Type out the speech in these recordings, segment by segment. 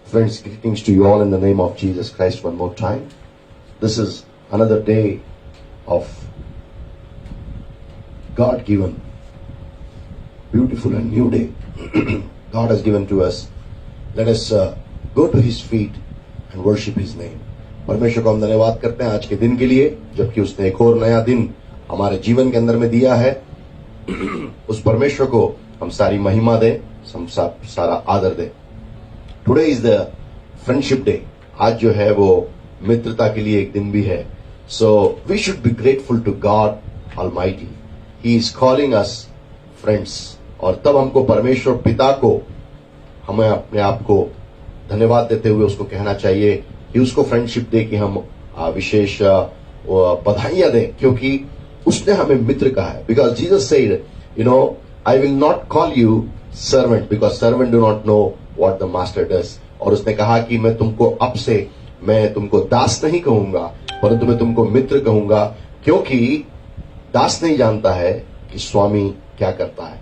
Friends, greetings to you all in the name of Jesus Christ one more time. This is another day of God-given, beautiful and new day. God has given to us. Let us go to His feet and worship His name. परमेश्वर को हम धन्यवाद करते हैं आज के दिन के लिए, जबकि उसने एक और नया दिन हमारे जीवन के अंदर में दिया है। उस परमेश्वर को हम सारी महिमा दें, हम सारा आदर दें। Today is the friendship day. आज जो है वो मित्रता के लिए एक दिन भी है। So we should be grateful to God almighty. He is calling us friends. और तब हमको परमेश्वर पिता को हमें अपने आप को धन्यवाद देते हुए उसको कहना चाहिए कि उसको फ्रेंडशिप डे की हम विशेष बधाइयां दें, क्योंकि उसने हमें मित्र कहा है। Because Jesus said, you know, I will not call you servant because servant do not know what the master does. और उसने कहा कि मैं तुमको दास नहीं कहूंगा, परंतु मैं तुमको मित्र कहूंगा, क्योंकि दास नहीं जानता है कि स्वामी क्या करता है,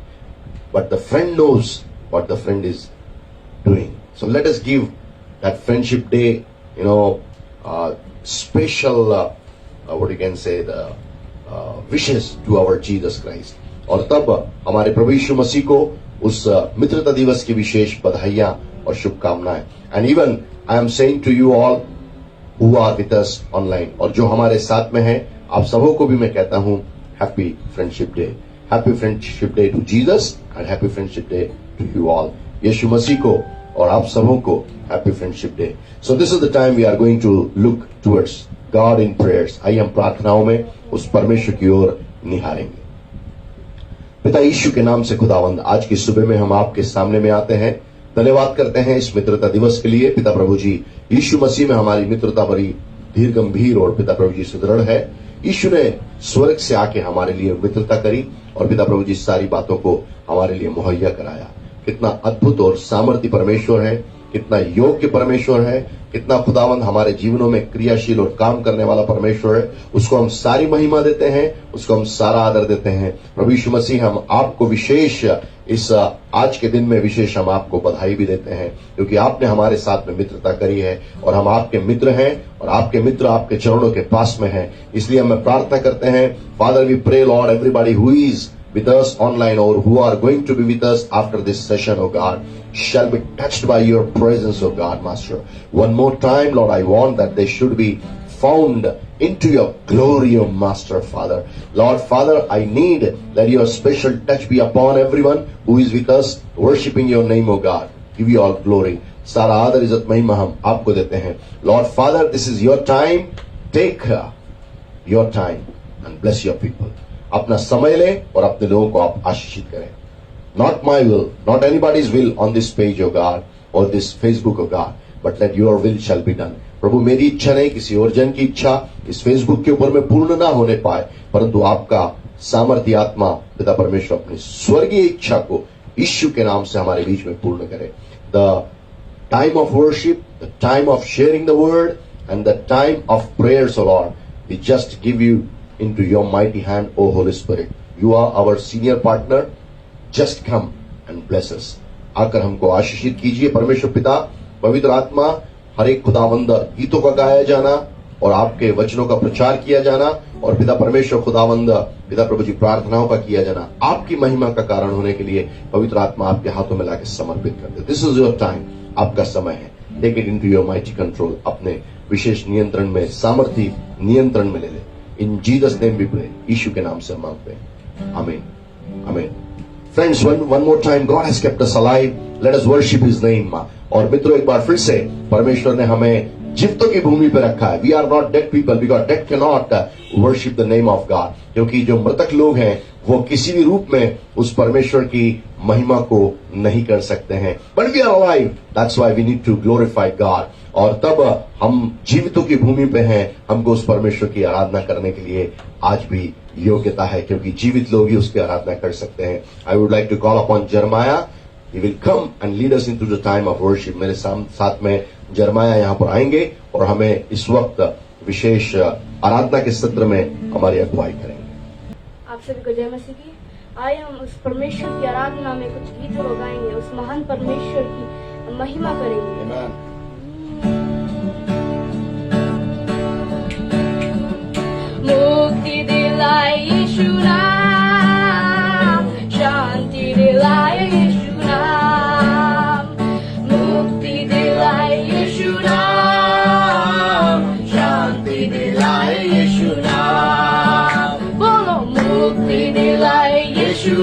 but the friend knows what the friend is doing. So let us give that friendship day, you know, special what you can say the wishes to our Jesus Christ. और तब हमारे प्रभु यीशु मसीह को उस मित्रता दिवस की विशेष बधाइयां और शुभकामनाएं। And even I am saying to you all who are with us online, और जो हमारे साथ में हैं, आप सबों को भी मैं कहता हूं happy friendship day. Happy friendship day to Jesus and happy friendship day to you all. यीशु मसीह को और आप सबों को happy friendship day. So this is the time we are going to look towards God in prayers. आइए हम प्रार्थनाओं में उस परमेश्वर की ओर निहारेंगे। पिता यीशु के नाम से खुदावंद, आज की सुबह में हम आपके सामने में आते हैं, धन्यवाद करते हैं इस मित्रता दिवस के लिए। पिता प्रभु जी, यीशु मसीह में हमारी मित्रता बड़ी धीर गंभीर और पिता प्रभु जी सुदृढ़ है। यीशु ने स्वर्ग से आके हमारे लिए मित्रता करी और पिता प्रभु जी सारी बातों को हमारे लिए मुहैया कराया। कितना अद्भुत और सामर्थ्य परमेश्वर है, कितना योग्य परमेश्वर है, कितना खुदावंद हमारे जीवनों में क्रियाशील और काम करने वाला परमेश्वर है। उसको हम सारी महिमा देते हैं, उसको हम सारा आदर देते हैं। प्रभु यीशु मसीह, हम आपको विशेष इस आज के दिन में विशेष हम आपको बधाई भी देते हैं, क्योंकि आपने हमारे साथ में मित्रता करी है और हम आपके मित्र हैं और आपके मित्र आपके चरणों के पास में हैं। इसलिए हम प्रार्थना करते हैं, father we pray Lord everybody who is with us online or who are going to be with us after this session, oh God, shall be touched by your presence, oh God, Master. One more time, Lord, I want that they should be found into your glory, oh Master, Father. Lord, Father, I need that your special touch be upon everyone who is with us, worshiping your name, oh God. Give you all glory. सारा आदर इज्जत महिमा हम आपको देते हैं। Lord, Father, this is your time. Take your time and bless your people. अपना समय ले और अपने लोगों को आप आशीषित करें। Not my will, not anybody's will on this page, oh God, or this Facebook, oh God, but let your will shall be done. प्रभु, मेरी इच्छा नहीं, किसी और जन की इच्छा इस फेसबुक के ऊपर में पूर्ण ना होने पाए, परंतु आपका सामर्थ्य आत्मा पिता परमेश्वर अपनी स्वर्गीय इच्छा को यीशु के नाम से हमारे बीच में पूर्ण करे। The time of worship, the time of sharing the word, and the time of prayers, oh Lord, we just give you into your mighty hand, O Holy Spirit. You are our senior partner. Just come and bless us. आकर हमको आशीषित कीजिए परमेश्वर पिता। पवित्र आत्मा, हर एक खुदावंद गीतों का गाया जाना और आपके वचनों का प्रचार किया जाना और पिता परमेश्वर खुदावंद पिता प्रभु जी प्रार्थनाओं का किया जाना आपकी महिमा का कारण होने के लिए पवित्र आत्मा आपके हाथों में लाके समर्पित कर दे। दिस इज योर टाइम, आपका समय है। Take it into your mighty control. अपने विशेष नियंत्रण में, सामर्थ्य नियंत्रण में ले ले। In Jesus' name we pray. यीशु के नाम से मांगते हैं। आमीन, आमीन। Friends, one more time, God has kept us alive. Let us worship His name. और मित्रों, एक बार फिर से परमेश्वर ने हमें जीवितों की भूमि पर रखा है। We are not dead people because dead cannot worship the name of God. क्योंकि जो मृतक लोग हैं वो किसी भी रूप में उस परमेश्वर की महिमा को नहीं कर सकते हैं। But we are alive. That's why we need to glorify God. और तब हम जीवितों की भूमि पे हैं, हमको उस परमेश्वर की आराधना करने के लिए आज भी योग्यता है, क्योंकि जीवित लोग ही उसकी आराधना कर सकते हैं। I would like to call upon Jeremiah. He will come and lead us into the time of worship. मेरे साथ में जरमाया यहाँ पर आएंगे और हमें इस वक्त विशेष आराधना के सत्र में हमारी अगुवाई करेंगे। आप सभी को जय मसीह की। आइए हम उस परमेश्वर की आराधना में कुछ गीत गाएंगे, उस महान परमेश्वर की महिमा करेंगे।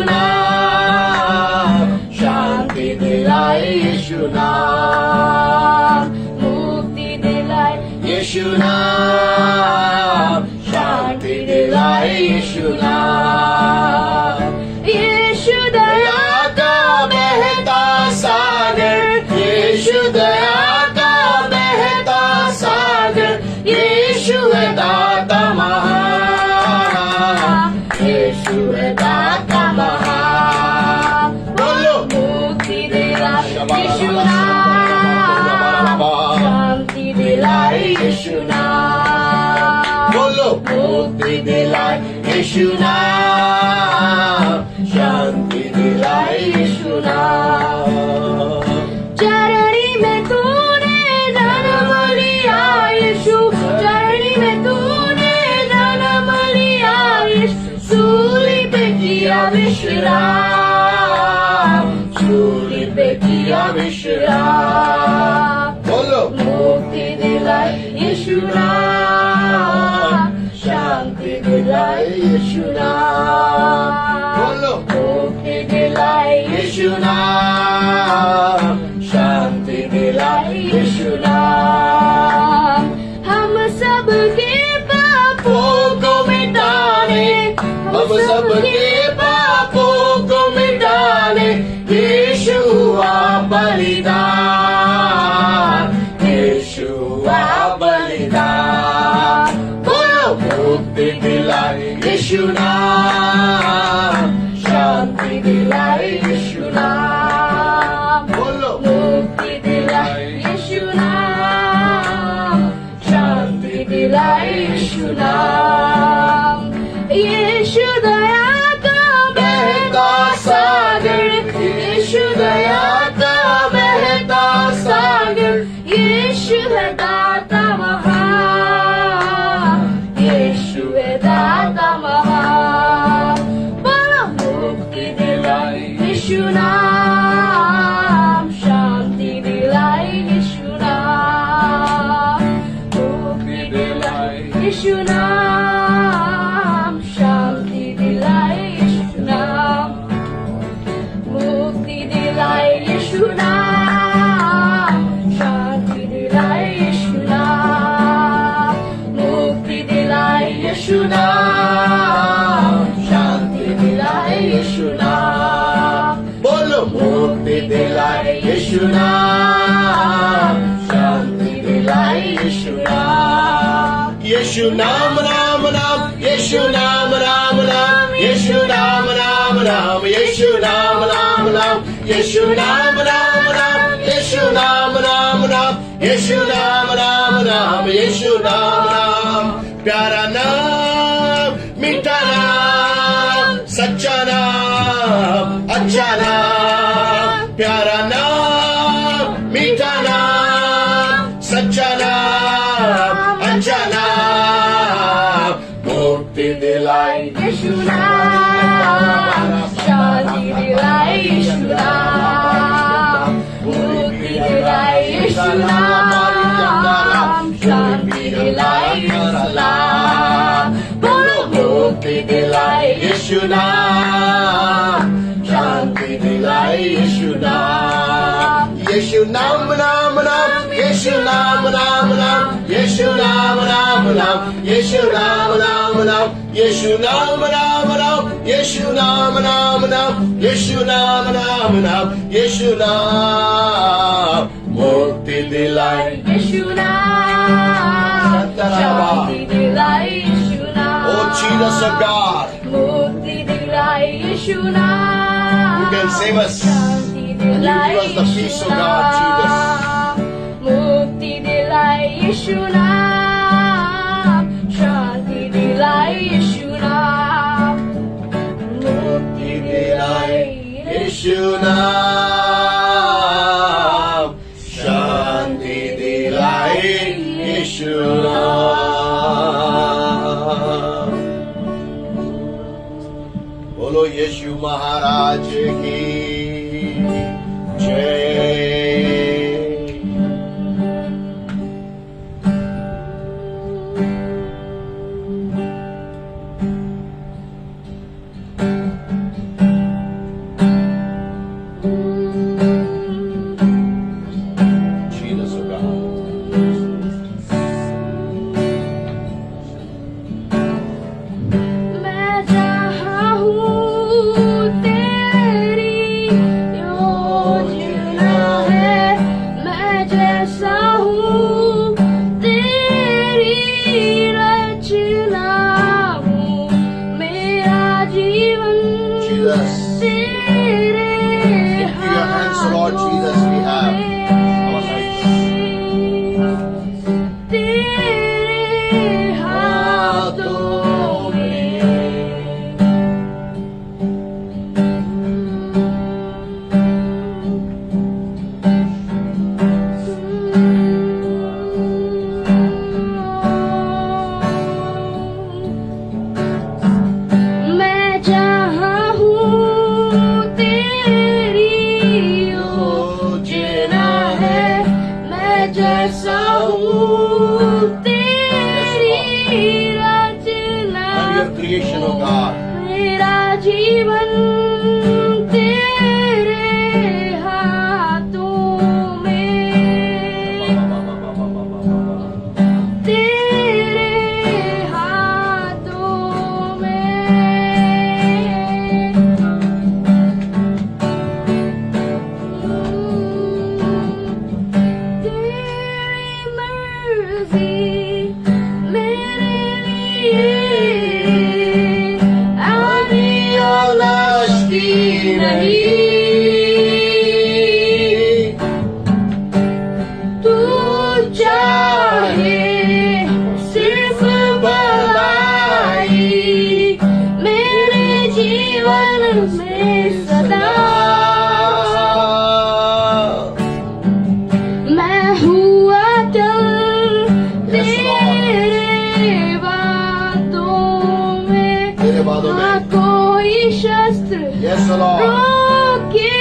नाम शांति दिलाए यीशु नाम मुक्ति दिलाए यीशु नाम शांति दिलाए यीशु नाम यीशु दया का बहता सागर यीशु दया का बहता सागर यीशु है दाता महान यीशु है दाता महान बोलो मुक्ति दिलाए यीशु नाम शांति दिलाए यीशु नाम बोलो मुक्ति दिलाए यीशु नाम शांति दिलाए यीशु नाम चरणी में तूने जन्म लिया यीशु चरणी में तूने जन्म लिया यीशु सूली पे किया विश्राम सूली पे किया विश्राम बोलो मुक्ति दिलाए यीशु नाम शांति दिलाए यीशु नाम बोलो मुक्ति दिलाए यीशु नाम शांति दिलाए यीशु नाम हम सबके पापों को मिटाने हम सबके पापों को मिटाने यीशु हुआ बलिदान यीशु हुआ बलिदान बोलो मुक्ति दिलाए यीशु नाम शांति दिलाए यीशु नाम बोलो मुक्ति दिलाए यीशु नाम शांति दिलाए यीशु नाम यीशु दया का बहता सागर यीशु दया का बहता सागर यीशु है दाता महान यीशु है दाता महान बोलो मुक्ति दिलाए यीशु नाम शांति दिलाए यीशु नाम मुक्ति दिलाए यीशु नाम शांति दिलाए यीशु नाम मुक्ति दिलाए यीशु नाम शांति दिलाए यीशु नाम मुक्ति दिलाए यीशु नाम शांति दिलाए यीशु नाम बोलो मुक्ति दिलाए यीशु नाम शांति दिलाए यीशु नाम यीशु नाम नाम नाम यीशु नाम नाम नाम यीशु नाम नाम नाम यीशु नाम नाम नाम यीशु नाम नाम नाम यीशु नाम नाम नाम यीशु नाम नाम नाम यीशु नाम नाम प्यारा नाम मीठा नाम सच्चा नाम अच्छा नाम प्यारा नाम मीठा नाम सच्चा नाम अच्छा नाम मुक्ति दिलाए यीशु नाम शांति दिलाए यीशु नाम मुक्ति दिलाए यीशु नाम शांति दिलाए यीशु नाम बोलो मुक्ति दिलाए यीशु नाम शांति दिलाए यीशु नाम यीशु नाम नाम नाम यीशु नाम नाम नाम यीशु नाम नाम नाम यीशु नाम नाम नाम यीशु नाम नाम नाम यीशु नाम नाम नाम यीशु नाम नाम नाम यीशु नाम मुक्ति दिलाए यीशु नाम शांति दिलाए यीशु नाम Oh Jesus of God, मुक्ति दिलाए यीशु नाम you can save us. शांति दिलाए You give us the peace of God, Jesus. मुक्ति दिलाए यीशु नाम शांति दिलाए यीशु नाम मुक्ति दिलाए यीशु नाम शांति दिलाए यीशु नाम बोलो यीशु महाराज की जय creation, oh God. मेरा जीवन तेरे हाथों में, तेरे हाथों में। तेरी मर्जी मेरे लिए आनी और नाश्ती नहीं। तू चाहे सिर्फ भलाई मेरे जीवन में सदा। मैं हुआ अटल तेरे बातों में, तेरे बातों में। ना कोई शस्त्र Yes, Lord. रोकेगा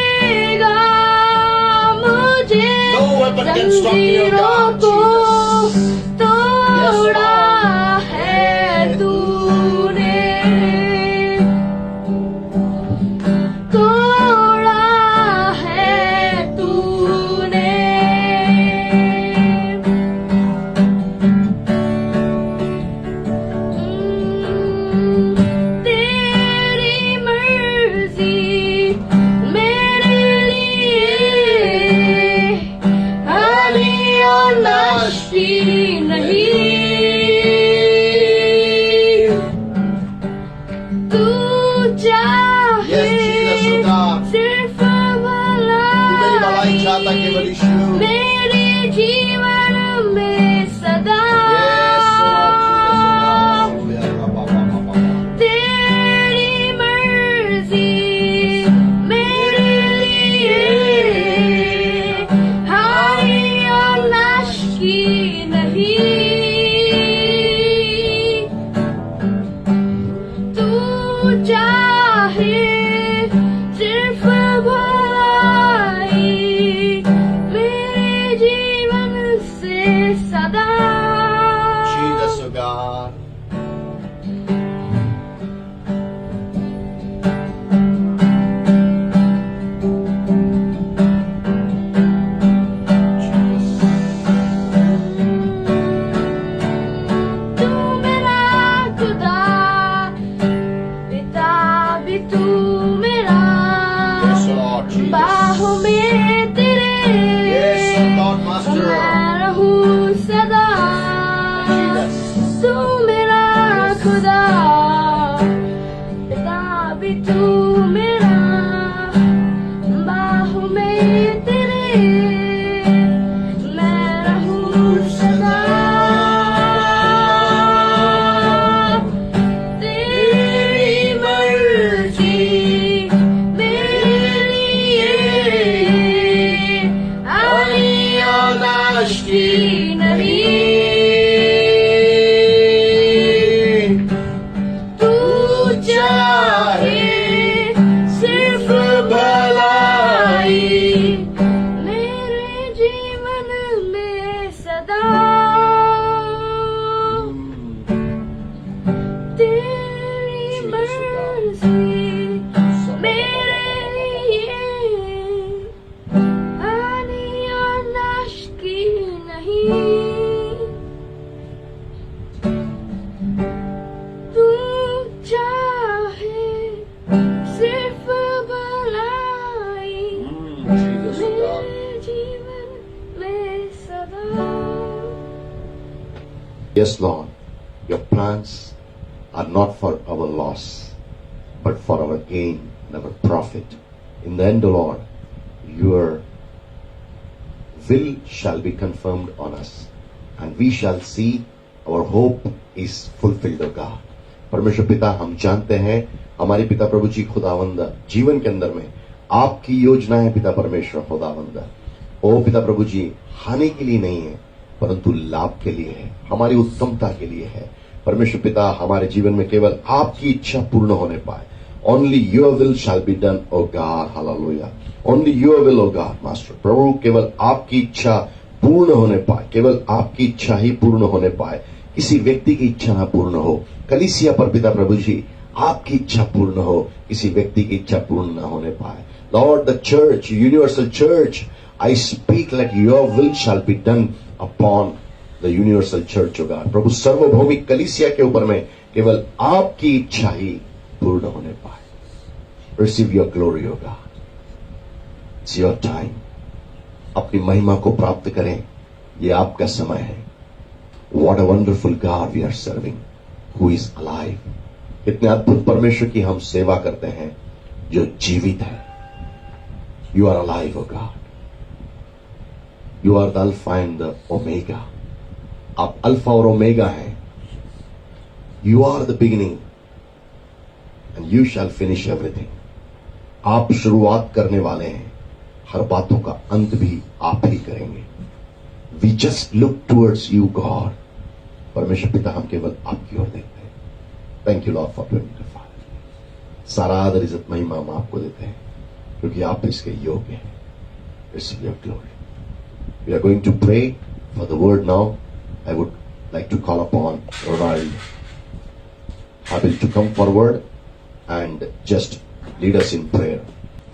मुझे। No weapon can stop me, oh जंजीरों God, को Jesus. तोड़ा है तूने, तोड़ा है तूने। तेरी मर्जी मेरे लिए आनी और नाश्ती नहीं। तू चाहे Yes, Jesus, oh God. सिर्फ तू मेरी भलाई चाहता केवल भलाई यीशु। मेरे जीवन में सदा। Yes, Lord Jesus, oh God. तेरी मर्जी मेरे लिए हारी और नाश्ती नहीं। तू चाहे सिर्फ भलाई मेरे जीवन से सदा। Jesus, oh God. तू मेरा खुदा, पिता भी तू मेरा। Yes, Lord Jesus. बाहों में तेरे Yes, oh God, Master. मैं रहूं सदा। Jesus. तू मेरा खुदा, पिता भी तू मेरा। बाहों में तेरे मैं रहूं सदा। तेरी मर्जी मेरे लिए आनी और नाश्ती नहीं। तू चाहे सिर्फ भलाई मेरे जीवन में सदा। तेरी मर्जी मेरे लिए आनी और नाश्ती नहीं। तू चाहे सिर्फ भलाई Jesus, oh God. मेरे जीवन में सदा। Yes, Lord. Your plans are not for our loss, but for our gain and our profit. In the end, O Lord, your will shall be confirmed on us, and we shall see our hope is fulfilled, O God. परमेश्वर पिता, हम जानते हैं हमारे पिता प्रभु जी खुदावंद जीवन के अंदर में आपकी योजना है पिता परमेश्वर खुदावंद। ओ पिता प्रभु जी, हानि के लिए नहीं है परंतु लाभ के लिए है, हमारी उत्तमता के लिए है। परमेश्वर पिता, हमारे जीवन में केवल आपकी इच्छा पूर्ण होने पाए। Only your will shall be done O God, hallelujah. Only your will O God master. प्रभु, केवल आपकी इच्छा पूर्ण होने पाए, केवल आपकी इच्छा ही पूर्ण होने पाए। किसी व्यक्ति की इच्छा ना पूर्ण हो। कलीसिया पर पिता प्रभु जी आपकी इच्छा पूर्ण हो, किसी व्यक्ति की इच्छा पूर्ण ना होने पाए। Lord, the church, universal church, I speak let your will shall be done upon the universal church. होगा प्रभु, सर्वभौमिक कलीसिया के ऊपर में केवल आपकी इच्छा ही पूर्ण होने पाए। रिसीव योर ग्लोरी होगा, इट्स योर टाइम। अपनी महिमा को प्राप्त करें, ये आपका समय है। What a wonderful God we are serving, who is alive. कितने अद्भुत परमेश्वर की हम सेवा करते हैं जो जीवित है। You are alive O God, you are the Alpha and the Omega. आप अल्फा और ओमेगा हैं। You are the beginning and you shall finish everything. आप शुरुआत करने वाले हैं, हर बातों का अंत भी आप ही करेंगे। We just look towards you God. परमेश्वर पिता, हम केवल आपकी ओर देखते हैं। Thank you Lord for your father. सारा आदर, इज्जत, महिमा हम आपको देते हैं क्योंकि आप इसके योग्य हैं। Receive your glory. We are going to pray for the word now. I would like to call upon Ronald Habil to come forward and just lead us in prayer.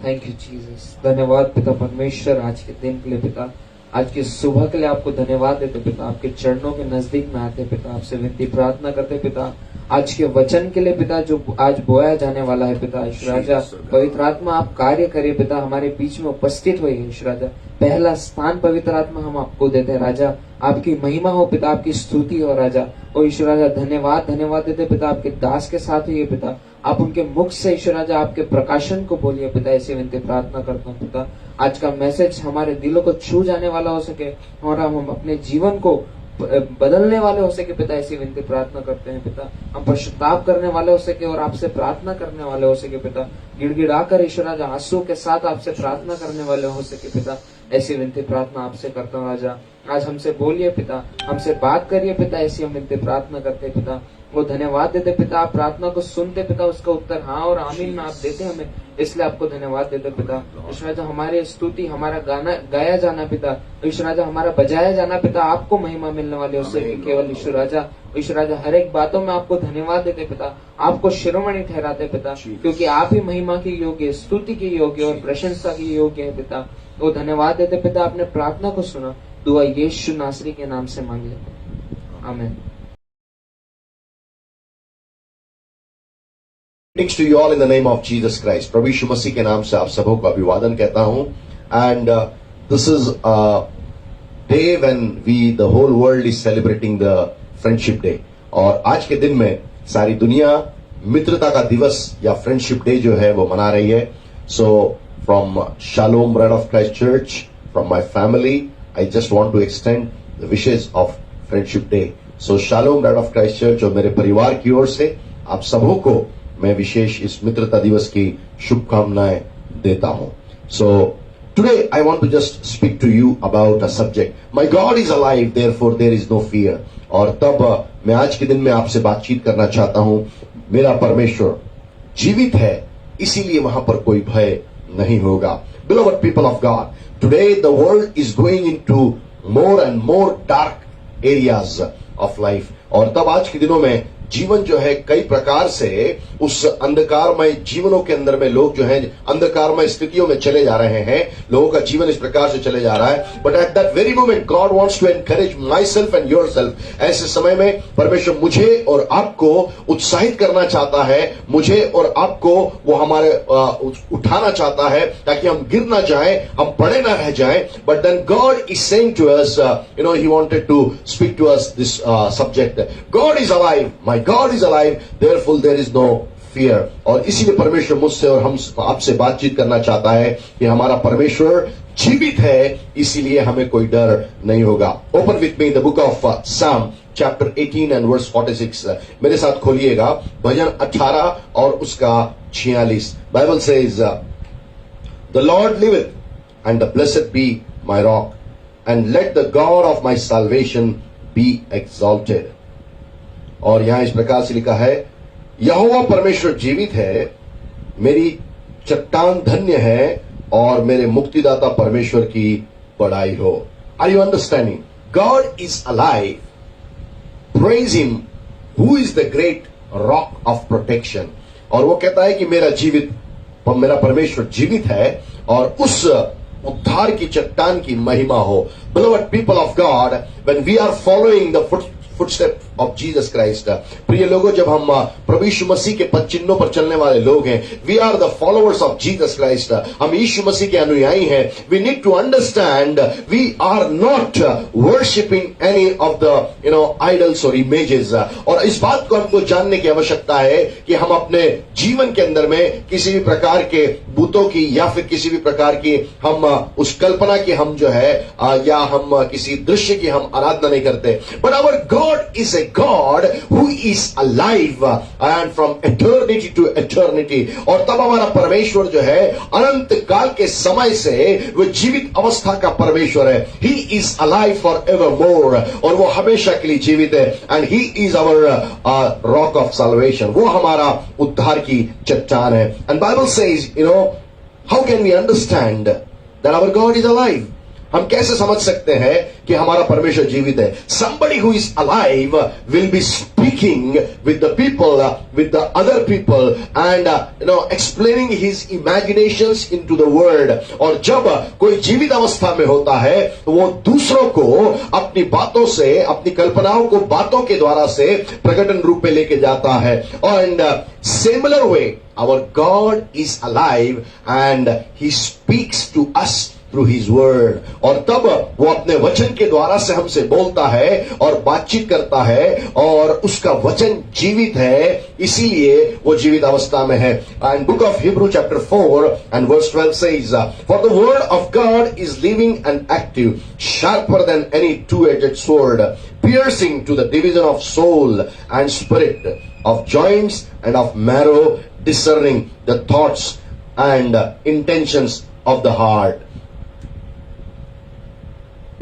Thank you Jesus. धन्यवाद पिता परमेश्वर, आज के दिन के लिए पिता, आज की सुबह के लिए आपको धन्यवाद देते पिता। आपके चरणों के नजदीक में आते पिता, आपसे विनती प्रार्थना करते पिता, आज के वचन के लिए पिता जो आज बोया जाने वाला है पिता। ईश्वर राजा, पवित्र आत्मा आप कार्य करिए पिता, हमारे बीच में उपस्थित हुई है ईश्वर राजा। पहला स्थान पवित्र आत्मा हम आपको देते हैं राजा। आपकी महिमा हो पिता, आपकी स्तुति हो राजा। ओ ईश्वर राजा, धन्यवाद देते पिता, आपके दास के साथ हुई पिता। आप उनके मुख से ईश्वर राजा आपके प्रकाशन को बोलिए पिता, ऐसे विनती प्रार्थना करता हूँ पिता। आज का मैसेज हमारे दिलों को छू जाने वाला हो सके और हम अपने जीवन को बदलने वाले हो सके पिता, ऐसी विनती प्रार्थना करते हैं पिता। हम पश्चाताप करने वाले हो सके और आपसे प्रार्थना करने वाले हो सके पिता। गिड़गिड़ाकर ईश्वर राजा आंसू के साथ आपसे प्रार्थना करने वाले हो सके पिता, ऐसी विनती प्रार्थना आपसे करता हूँ राजा। आज हमसे बोलिए पिता, हमसे बात करिए पिता, ऐसी हम विनती प्रार्थना करते पिता। वो धन्यवाद देते पिता, आप प्रार्थना को सुनते पिता, उसका उत्तर हाँ और आमीन में आप देते हमें, इसलिए आपको धन्यवाद देते पिता। ईश्वर राजा, हमारी स्तुति, हमारा गाना गाया जाना पिता, ईश्वर राजा हमारा बजाया जाना पिता, आपको महिमा मिलने वाली उससे केवल ईश्वर राजा। ईश्वर राजा, हर एक बातों में आपको धन्यवाद देते पिता, आपको शिरोमणि ठहराते पिता, क्योंकि आप ही महिमा की योग्य, स्तुति की योग्य और प्रशंसा की योग्य है पिता। वो धन्यवाद देते पिता, आपने प्रार्थना को सुना। दुआ यीशु नासरी के नाम से मांग लेते, आमीन। Greetings to you all in the name of Jesus Christ. प्रभु यीशु मसीह के नाम से आप सबों को अभिवादन कहता हूं। And this is a day when the whole world is celebrating the Friendship Day. और आज के दिन में सारी दुनिया मित्रता का दिवस या फ्रेंडशिप डे जो है वो मना रही है। So from Shalom Bread of Christ Church, from my family, I just want to extend the wishes of Friendship Day. So Shalom Bread of Christ Church और मेरे परिवार की ओर से आप सबों को मैं विशेष इस मित्रता दिवस की शुभकामनाएं देता हूं। So today I want to just speak to you about a subject. My God is alive, therefore there is no fear. और तब मैं आज के दिन में आपसे बातचीत करना चाहता हूं। मेरा परमेश्वर जीवित है, इसीलिए वहां पर कोई भय नहीं होगा। Beloved people of God, today the world is going into more and more dark areas of life. और तब आज के दिनों में जीवन जो है कई प्रकार से उस अंधकारमय जीवनों के अंदर में लोग जो है अंधकारमय स्थितियों में चले जा रहे हैं। लोगों का जीवन इस प्रकार से चले जा रहा है। But at that very moment God wants to encourage myself and yourself. ऐसे समय में परमेश्वर मुझे और आपको उत्साहित करना चाहता है, मुझे और आपको वो हमारे उठाना चाहता है ताकि हम गिर ना जाए, हम पड़े ना रह जाए। But then God is saying to us, he wanted to speak to us this subject. God is alive, My God is alive, therefore there is no fear. और इसीलिए परमेश्वर मुझसे और हम आपसे बातचीत करना चाहता है कि हमारा परमेश्वर जीवित है, इसीलिए हमें कोई डर नहीं होगा। Open with me in the book of Psalm chapter 18 and verse 46. मेरे साथ खोलिएगा भजन 18 और उसका 46। Bible says, The Lord liveth, and the blessed be my rock, and let the God of my salvation be exalted. और यहां इस प्रकार से लिखा है, यहोवा परमेश्वर जीवित है, मेरी चट्टान धन्य है और मेरे मुक्तिदाता परमेश्वर की बड़ाई हो। Are you understanding? God is alive, praise him who is the great rock of protection. और वो कहता है कि मेरा परमेश्वर जीवित है और उस उद्धार की चट्टान की महिमा हो. Beloved people of God, when we are following the footsteps of Jesus Christ, प्रिय लोगों, जब हम प्रभु यीशु मसीह के पद चिन्हों पर चलने वाले लोग हैं, we are the followers of Jesus Christ, हम यीशु मसीह के अनुयायी हैं. We need to understand we are not worshipping any of the idols or images. और इस बात को हमको जानने की आवश्यकता है कि हम अपने जीवन के अंदर में किसी भी प्रकार के भूतों की या फिर किसी भी प्रकार की हम उस कल्पना की हम जो है या हम किसी दृश्य की हम आराधना नहीं करते. But our God is a God who is alive and from eternity to eternity. और तब हमारा परमेश्वर जो है अनंत काल के समय से वो जीवित अवस्था का परमेश्वर है. He is alive forevermore. और वो हमेशा के लिए जीवित है. And he is our rock of salvation. वो हमारा उद्धार की चट्टान है. And Bible says, how can we understand that our God is alive? हम कैसे समझ सकते हैं कि हमारा परमेश्वर जीवित है? Somebody who is alive will be speaking with the people, with the other people, and explaining his imaginations into the word. और जब कोई जीवित अवस्था में होता है तो वो दूसरों को अपनी बातों से, अपनी कल्पनाओं को बातों के द्वारा से प्रकटन रूप में लेके जाता है. And similar way, our God is alive and he speaks to us through his word. और तब वो अपने वचन के द्वारा से हमसे बोलता है और बातचीत करता है और उसका वचन जीवित है, इसीलिए वो जीवित अवस्था में है. And book of Hebrew chapter 4 and verse 12 says, for the word of God is living and active, sharper than any two-edged sword, piercing to the division of soul and spirit, of joints and of marrow, discerning the thoughts and intentions of the heart.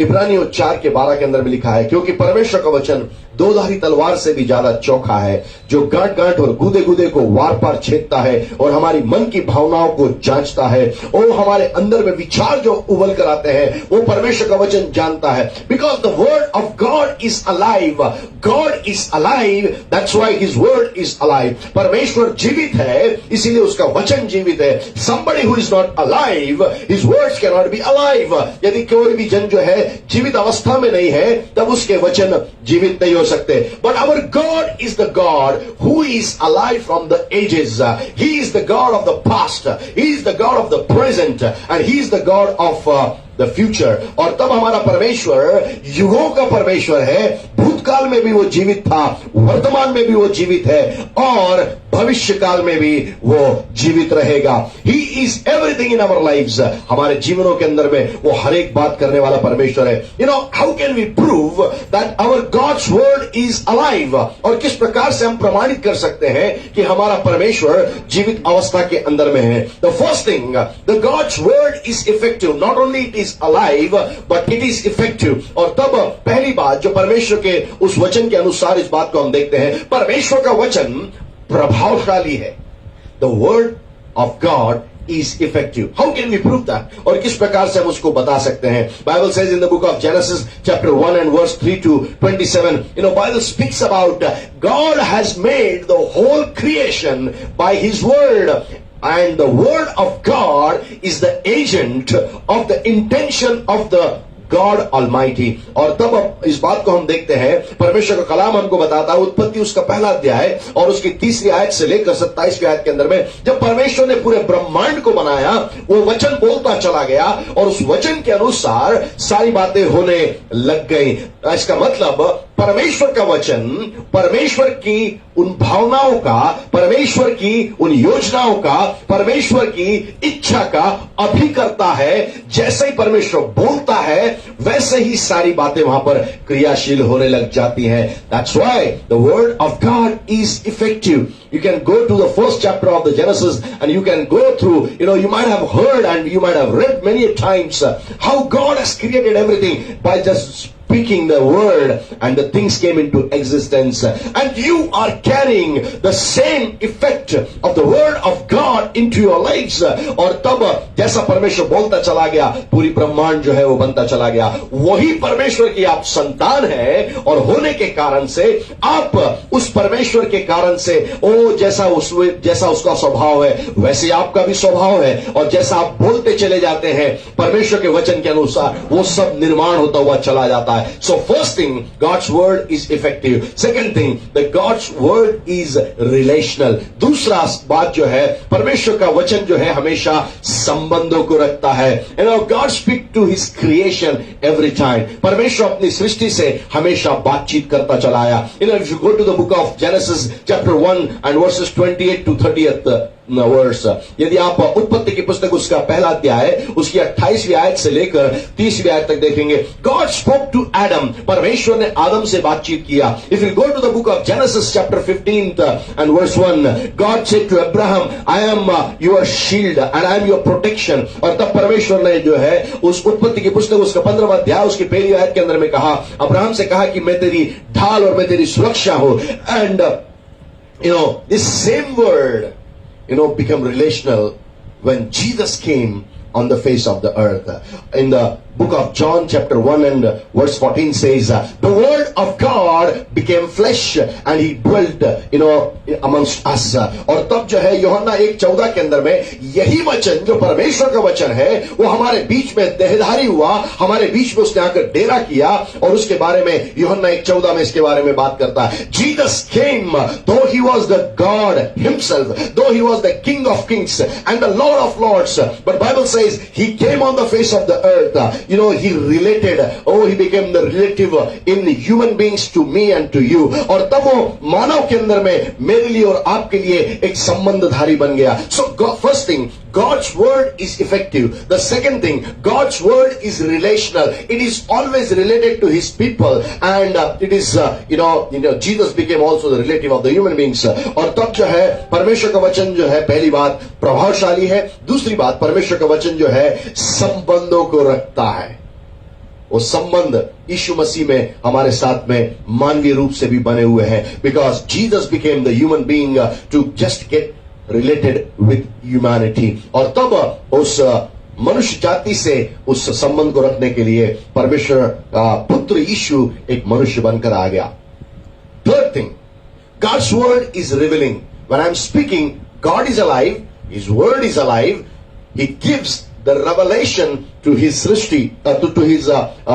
इब्रानियों 4:12 के अंदर में लिखा है, क्योंकि परमेश्वर का वचन दो-धारी तलवार से भी ज्यादा चौखा है, जो गांठ गांठ और गुदे गुदे को वार पार छेदता है और हमारी मन की भावनाओं को जांचता है. और हमारे अंदर में विचार जो उबल कर आते हैं वो परमेश्वर का वचन जानता है. Because the word of God is alive. God is alive, that's why his word is alive. परमेश्वर जीवित है, इसीलिए उसका वचन जीवित है. somebody who is not alive, his words cannot be alive. यदि कोई भी जन जो है जीवित अवस्था में नहीं है तब उसके वचन जीवित नहीं हो सकते. But our God is the God who is alive from the ages. He is the God of the past. He is the God of the present. And He is the God of the future. और तब हमारा परमेश्वर युगों का परमेश्वर है. भूतकाल में भी वो जीवित था, वर्तमान में भी वो जीवित है और भविष्य काल में भी वो जीवित रहेगा. He is everything in our lives. हमारे जीवनों के अंदर में वो हर एक बात करने वाला परमेश्वर है. How can we prove that our God's word is alive? और किस प्रकार से हम प्रमाणित कर सकते हैं कि हमारा परमेश्वर जीवित अवस्था के अंदर में है? The first thing, the God's word is effective. Not only it is alive, but it is effective. और तब पहली बात जो परमेश्वर के उस वचन के अनुसार इस बात को हम देखते हैं, परमेश्वर का वचन प्रभावशाली है. The word of God is effective. How can we prove that? और किस प्रकार से हम उसको बता सकते हैं? Bible says in the book of Genesis chapter 1 and verse 3 to 27, Bible speaks about God has made the whole creation by his word. And the word of God is the agent of the intention of the God Almighty. और तब इस बात को हम देखते हैं, परमेश्वर का कलाम हमको बताता है, उत्पत्ति उसका पहला अध्याय और उसकी 3री आयत से लेकर 27वीं आयत के अंदर में, जब परमेश्वर ने पूरे ब्रह्मांड को बनाया, वो वचन बोलता चला गया और उस वचन के अनुसार सारी बातें होने लग गई. इसका मतलब परमेश्वर का वचन परमेश्वर की उन भावनाओं का, परमेश्वर की उन योजनाओं का, परमेश्वर की इच्छा का अभी करता है. जैसे ही परमेश्वर बोलता है वैसे ही सारी बातें वहां पर क्रियाशील होने लग जाती हैं. That's why the word of God is effective. You can go to the first chapter of the Genesis and you can go through, you might have heard and you might have read many times how God has created everything by just speaking the word and the things came into existence. And you are carrying the same effect of the word of God into your lives. और तब जैसा परमेश्वर बोलता चला गया, पूरी ब्रह्मांड जो है वो बनता चला गया. वही परमेश्वर की आप संतान है और होने के कारण से आप उस परमेश्वर के कारण से जैसा उसका स्वभाव है वैसे आपका भी स्वभाव है. और जैसा आप बोलते चले जाते हैं परमेश्वर के वचन के अनुसार वो सब निर्माण होता हुआ चला जाता है. So first thing, God's word is effective. Second thing, that God's word is relational. दूसरा बात जो है, परमेश्वर का वचन जो है हमेशा संबंधों को रखता है. You know, God speaks to His creation every time. परमेश्वर अपनी सृष्टि से हमेशा बातचीत करता चला आया. You know, if you go to the book of Genesis chapter 1 and verses 28 to 30th verse, यदि आप उत्पत्ति की पुस्तक उसका पहला अध्याय उसकी 28वीं आयत से लेकर 30वीं आयत तक देखेंगे. गॉड स्पोक टू एडम, परमेश्वर ने आदम से बातचीत किया. If you go to the book of Genesis chapter 15 and verse 1, God said to Abraham, I am your shield and I am your protection. और तब परमेश्वर ने जो है उस उत्पत्ति की पुस्तक उसका 15वां अध्याय उसकी पहली आयत के अंदर में कहा, अब्राहम से कहा कि मैं तेरी ढाल और मैं तेरी सुरक्षा हूं. And this same word become relational when Jesus came on the face of the earth. In the book of John chapter 1 and verse 14 says, the word of God became flesh and he dwelt amongst us. और तब जो है यूहन्ना 1:14 के अंदर में यही वचन जो परमेश्वर का वचन है वो हमारे बीच में देहधारी हुआ, हमारे बीच में उसने आकर डेरा किया. और उसके बारे में यूहन्ना 1:14 में इसके बारे में बात करता है. Jesus came, though he was the God himself, though he was the King of kings and the Lord of lords, but Bible says he came on the face of the earth. He related, he became the relative in human beings to me and to you. और तब वो मानव के अंदर में मेरे लिए और आपके लिए एक संबंधधारी बन गया. So first thing, God's word is effective. The second thing, God's word is relational. It is always related to his people, and it is Jesus became also the relative of the human beings. और तब जो है परमेश्वर का वचन जो है पहली बात प्रभावशाली है. दूसरी बात परमेश्वर का वचन जो है संबंधों को रखता है. वो संबंध यीशु मसीह में हमारे साथ में मानवीय रूप से भी बने हुए हैं. Because Jesus became the human being to just get related with humanity. और तब उस मनुष्य जाति से उस संबंध को रखने के लिए परमेश्वर का पुत्र यीशु एक मनुष्य बनकर आ गया. Third thing, God's word is revealing. When I'm speaking, God is alive, His word is alive. He gives the revelation to his Srishti, to his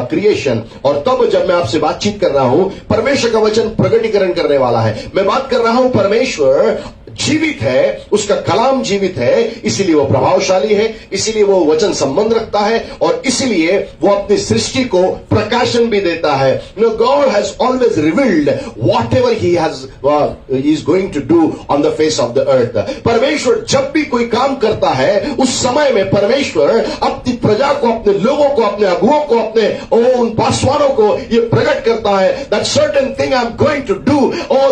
creation. और तब जब मैं आपसे बातचीत कर रहा हूं परमेश्वर का वचन प्रकटीकरण करने वाला है. मैं बात कर रहा हूं परमेश्वर जीवित है, उसका कलाम जीवित है, इसीलिए वो प्रभावशाली है, इसीलिए वो वचन संबंध रखता है और इसीलिए वो अपनी सृष्टि को प्रकाशन भी देता है. God has always revealed whatever he is going to do on the face of the earth. परमेश्वर जब भी कोई काम करता है उस समय में परमेश्वर अपनी प्रजा को, अपने लोगों को, अपने अगुओं को, अपने उन पासवानों को ये प्रकट करता है that certain thing I'm going to do.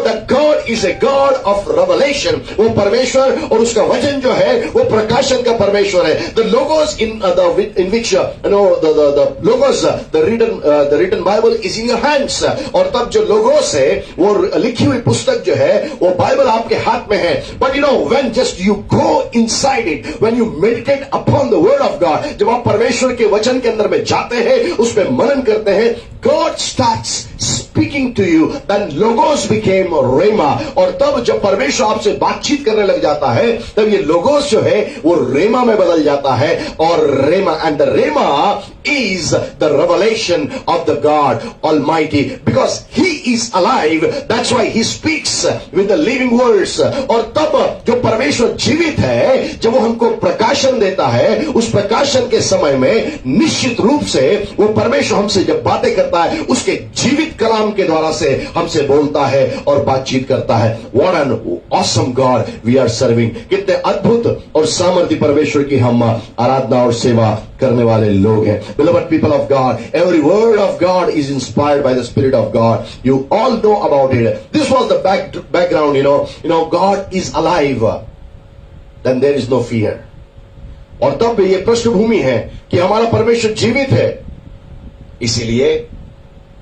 That God is a God of revelation. वो परमेश्वर और उसका वचन जो है वो प्रकाशन का परमेश्वर है. The logos in which the logos, the written Bible is in your hands. और तब जो लोगोस है वो लिखी हुई पुस्तक जो है वो बाइबल आपके हाथ में है. But when just you go inside it, when you meditate upon the word of God, जब आप परमेश्वर के वचन के अंदर में जाते हैं, उसमें मनन करते हैं, God starts speaking to you. Then logos became rhema. और तब जब परमेश्वर आपसे बातचीत करने लग जाता है तब ये लोगोस जो है वो रेमा में बदल जाता है. और रेमा, and the rema is the revelation of the God Almighty, because he is alive. That's why he speaks with the living words. और तब जो परमेश्वर जीवित है, जब वो हमको प्रकाशन देता है, उस प्रकाशन के समय में निश्चित रूप से वो परमेश्वर हमसे जब बातें करता है उसके जीवित कलाम के द्वारा से हमसे बोलता है और बातचीत करता है. What an awesome God we are serving. कितने अद्भुत और सामर्थ्य परमेश्वर की हम आराधना और सेवा करने वाले लोग हैं. Beloved people of God, every word of God is inspired by the Spirit of God. You all know about it. This was the background. God is alive. Then there is no fear. और तब ये पृष्ठभूमि है कि हमारा परमेश्वर जीवित है, इसीलिए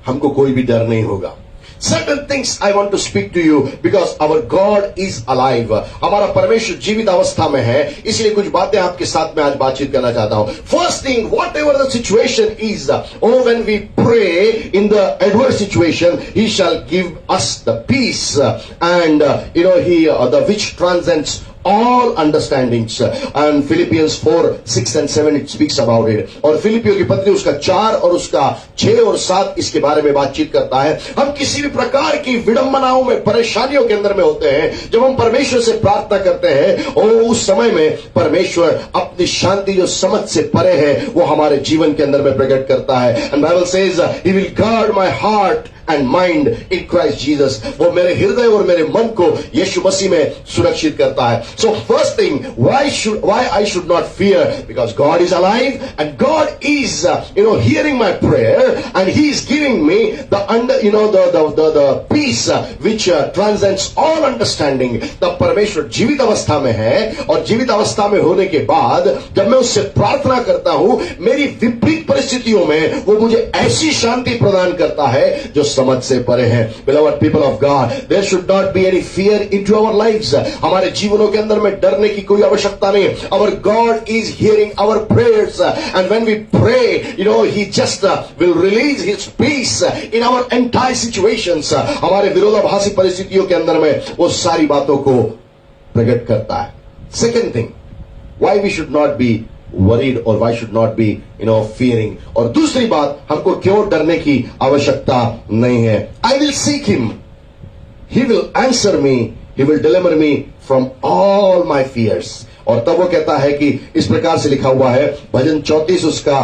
हमको कोई भी डर नहीं होगा. Certain things I want to speak to you because our God is alive. हमारा परमेश्वर जीवित अवस्था में है, इसलिए कुछ बातें आपके साथ में आज बातचीत करना चाहता हूं. First thing, whatever the situation is, when we pray in the adverse situation, He shall give us the peace, and He the which transcends all understandings. And Philippians 4:6 and 7 it speaks about it. और फिलिपियों की पत्री उसका 4 और उसका 6 और 7 इसके बारे में बातचीत करता है. हम किसी भी प्रकार की विडंबनाओं में, परेशानियों के अंदर में होते हैं, जब हम परमेश्वर से प्रार्थना करते हैं और उस समय में परमेश्वर अपनी शांति जो समझ से परे है वो हमारे जीवन के अंदर में प्रकट करता है. And Bible says He will guard my heart and mind in Christ Jesus. वो मेरे हृदय और मेरे मन को यीशु मसीह में सुरक्षित करता है. So first thing, why I should not fear? Because God is alive and God is hearing my prayer and He is giving me the peace which transcends all understanding. तब परमेश्वर जीवित अवस्था में है और जीवित अवस्था में होने के बाद जब मैं उससे प्रार्थना करता हूं, मेरी विपरीत परिस्थितियों में वो मुझे ऐसी शांति प्रदान करता है जो समझ से परे है. Beloved people of God, there should not be any fear into our lives. हमारे जीवनों के अंदर में डरने की कोई आवश्यकता नहीं. Our God is hearing our prayers, and when we pray, He just will release His peace in our entire situations. हमारे विरोधाभासी परिस्थितियों के अंदर में वो सारी बातों को प्रकट करता है. Second thing, why we should not be worried or why should not be fearing. और दूसरी बात, हमको क्यों डरने की आवश्यकता नहीं है. I will seek Him, He will answer me, He will deliver me from all my fears. और तब वो कहता है कि इस प्रकार से लिखा हुआ है, भजन 34 उसका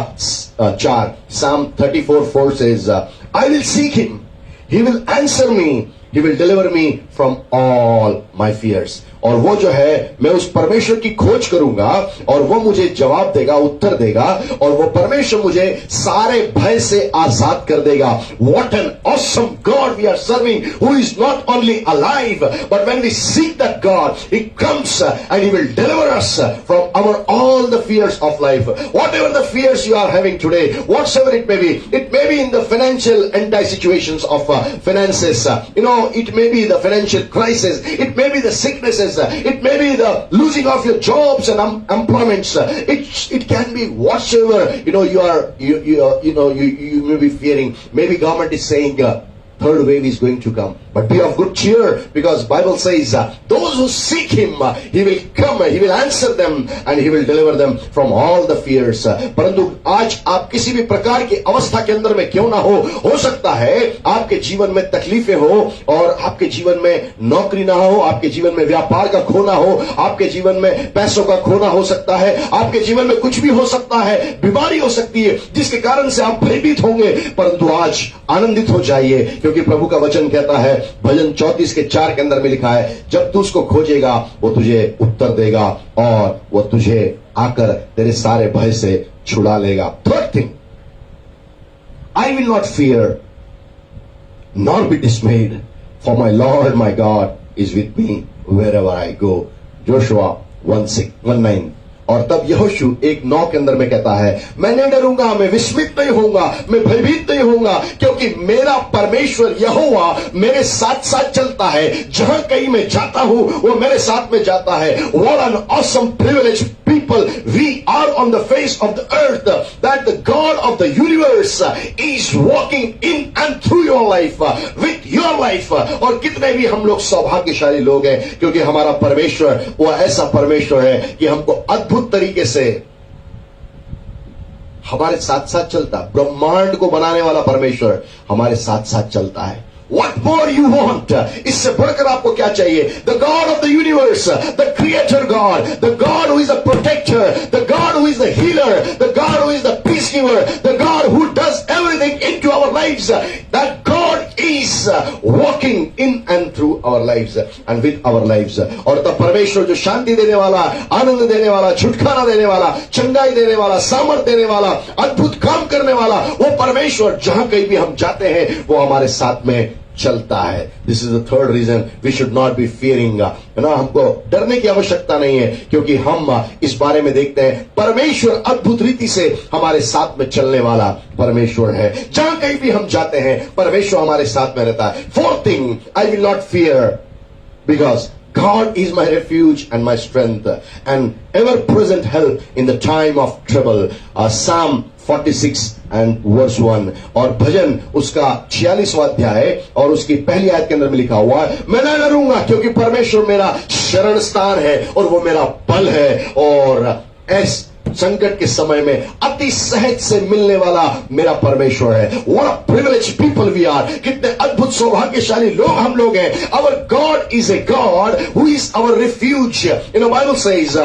4, Psalm 34:4 says, I will seek Him, He will answer me, He will deliver me from all my fears. और वो जो है, मैं उस परमेश्वर की खोज करूंगा और वो मुझे जवाब देगा, उत्तर देगा, और वो परमेश्वर मुझे सारे भय से आजाद कर देगा. What an awesome God we are serving, who is not only alive, but when we seek that God, He comes and He will deliver us from all the fears of life. Whatever the fears you are having today, whatsoever it may be in the financial anti-situations of finances, it may be the financial crisis, it may be the sicknesses, it may be the losing of your jobs and employments, it can be whatsoever you may be fearing. Maybe government is saying third wave is going to come, but be of good cheer, because Bible says those who seek Him, He will come, He will answer them, and He will deliver them from all the fears. परंतु आज आप किसी भी प्रकार की अवस्था के अंदर में क्यों ना हो सकता है आपके जीवन में तकलीफें हो, और आपके जीवन में नौकरी ना हो, आपके जीवन में व्यापार का खोना हो, आपके जीवन में पैसों का खोना हो सकता है, आपके जीवन में कुछ भी हो सकता है, बीमारी हो सकती है जिसके कारण से आप भयभीत होंगे. परंतु आज आनंदित हो जाइए, क्योंकि प्रभु का वचन कहता है, भजन 34 के 4 के अंदर में लिखा है, जब तू उसको खोजेगा वो तुझे उत्तर देगा और वो तुझे आकर तेरे सारे भय से छुड़ा लेगा. Third thing, I will not fear nor be dismayed, for my Lord my God is with me wherever I go. Joshua 1:19. और तब यहोशू 1:9 के अंदर में कहता है, मैं नहीं डरूंगा, मैं विस्मित नहीं होऊंगा, मैं भयभीत नहीं होऊंगा, क्योंकि मेरा परमेश्वर यहोवा मेरे साथ साथ चलता है. जहां कहीं मैं जाता हूं वो मेरे साथ में जाता है. What an awesome privilege, people, we are on the face of the earth, that the God of the universe is walking in and through your life, with your life. और कितने भी हम लोग सौभाग्यशाली लोग हैं, क्योंकि हमारा परमेश्वर वो ऐसा परमेश्वर है कि हमको अद्भुत तरीके से हमारे साथ साथ चलता. ब्रह्मांड को बनाने वाला परमेश्वर हमारे साथ साथ चलता है. What more you want? इससे बढ़कर आपको क्या चाहिए? The God of the universe, the creator God, the God who is a protector, the God who is the healer, the God who is the peace giver, the God who does everything into our lives. That God is walking in and through our lives and with our lives. और तब परमेश्वर जो शांति देने वाला, आनंद देने वाला, छुटकारा देने वाला, चंगाई देने वाला, सामर्थ देने वाला, अद्भुत काम करने वाला, वो परमेश्वर जहां कहीं भी हम जाते हैं वो हमारे साथ में चलता है. This is the third reason we should not be fearing. है ना, हमको डरने की आवश्यकता नहीं है, क्योंकि हम इस बारे में देखते हैं परमेश्वर अद्भुत रीति से हमारे साथ में चलने वाला परमेश्वर है. जहां कहीं भी हम जाते हैं परमेश्वर हमारे साथ में रहता है. Fourth thing, I will not fear because God is my refuge and my strength and ever-present help in the time of trouble. Psalm 46 and verse 1. और भजन उसका 46वां अध्याय और उसकी पहली आयत के अंदर में लिखा हुआ है, मैं न डरूंगा क्योंकि परमेश्वर मेरा शरण स्थान है और वो मेरा बल है, और ऐस संकट के समय में अति सहज से मिलने वाला मेरा परमेश्वर है. What a privileged people we are. कितने अद्भुत सौभाग्यशाली लोग हम लोग हैं. Our God is a God who is our refuge. Bible says,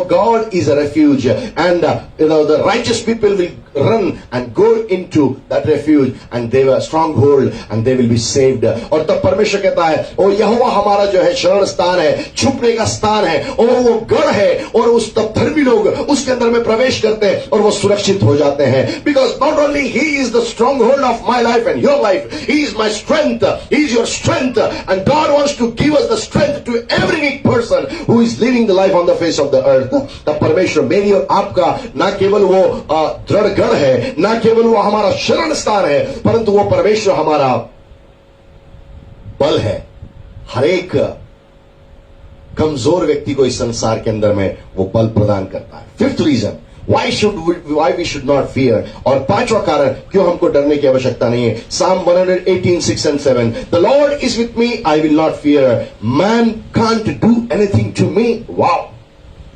God is a refuge, and the righteous people will run and go into that refuge, and they were stronghold, and they will be saved. और तब परमेश्वर कहता है, ओ यहोवा हमारा जो है शरण स्थान है, छुपने का स्थान है, और वो गढ़ है, और उस तब धर्मी लोग उसके अंदर में प्रवेश करते हैं और वो सुरक्षित हो जाते हैं. Because not only He is the stronghold of my life and your life, He is my strength, He is your strength, and God wants to give us the strength to every weak person who is living the life on the face of the earth. तब परमेश्वर मेरी और आपका न केवल वो दृढ़ गढ़ है, न केवल वो हमारा शरण स्थान है, परंतु वो परमेश्वर हमारा बल है. हर एक कमजोर व्यक्ति को इस संसार के अंदर में वो बल प्रदान करता है. Fifth reason why we should not fear. और पांचवा कारण क्यों हमको डरने की आवश्यकता नहीं है. Psalm 118, 6 and 7. The Lord is with me, I will not fear. Man can't do anything to me. Wow.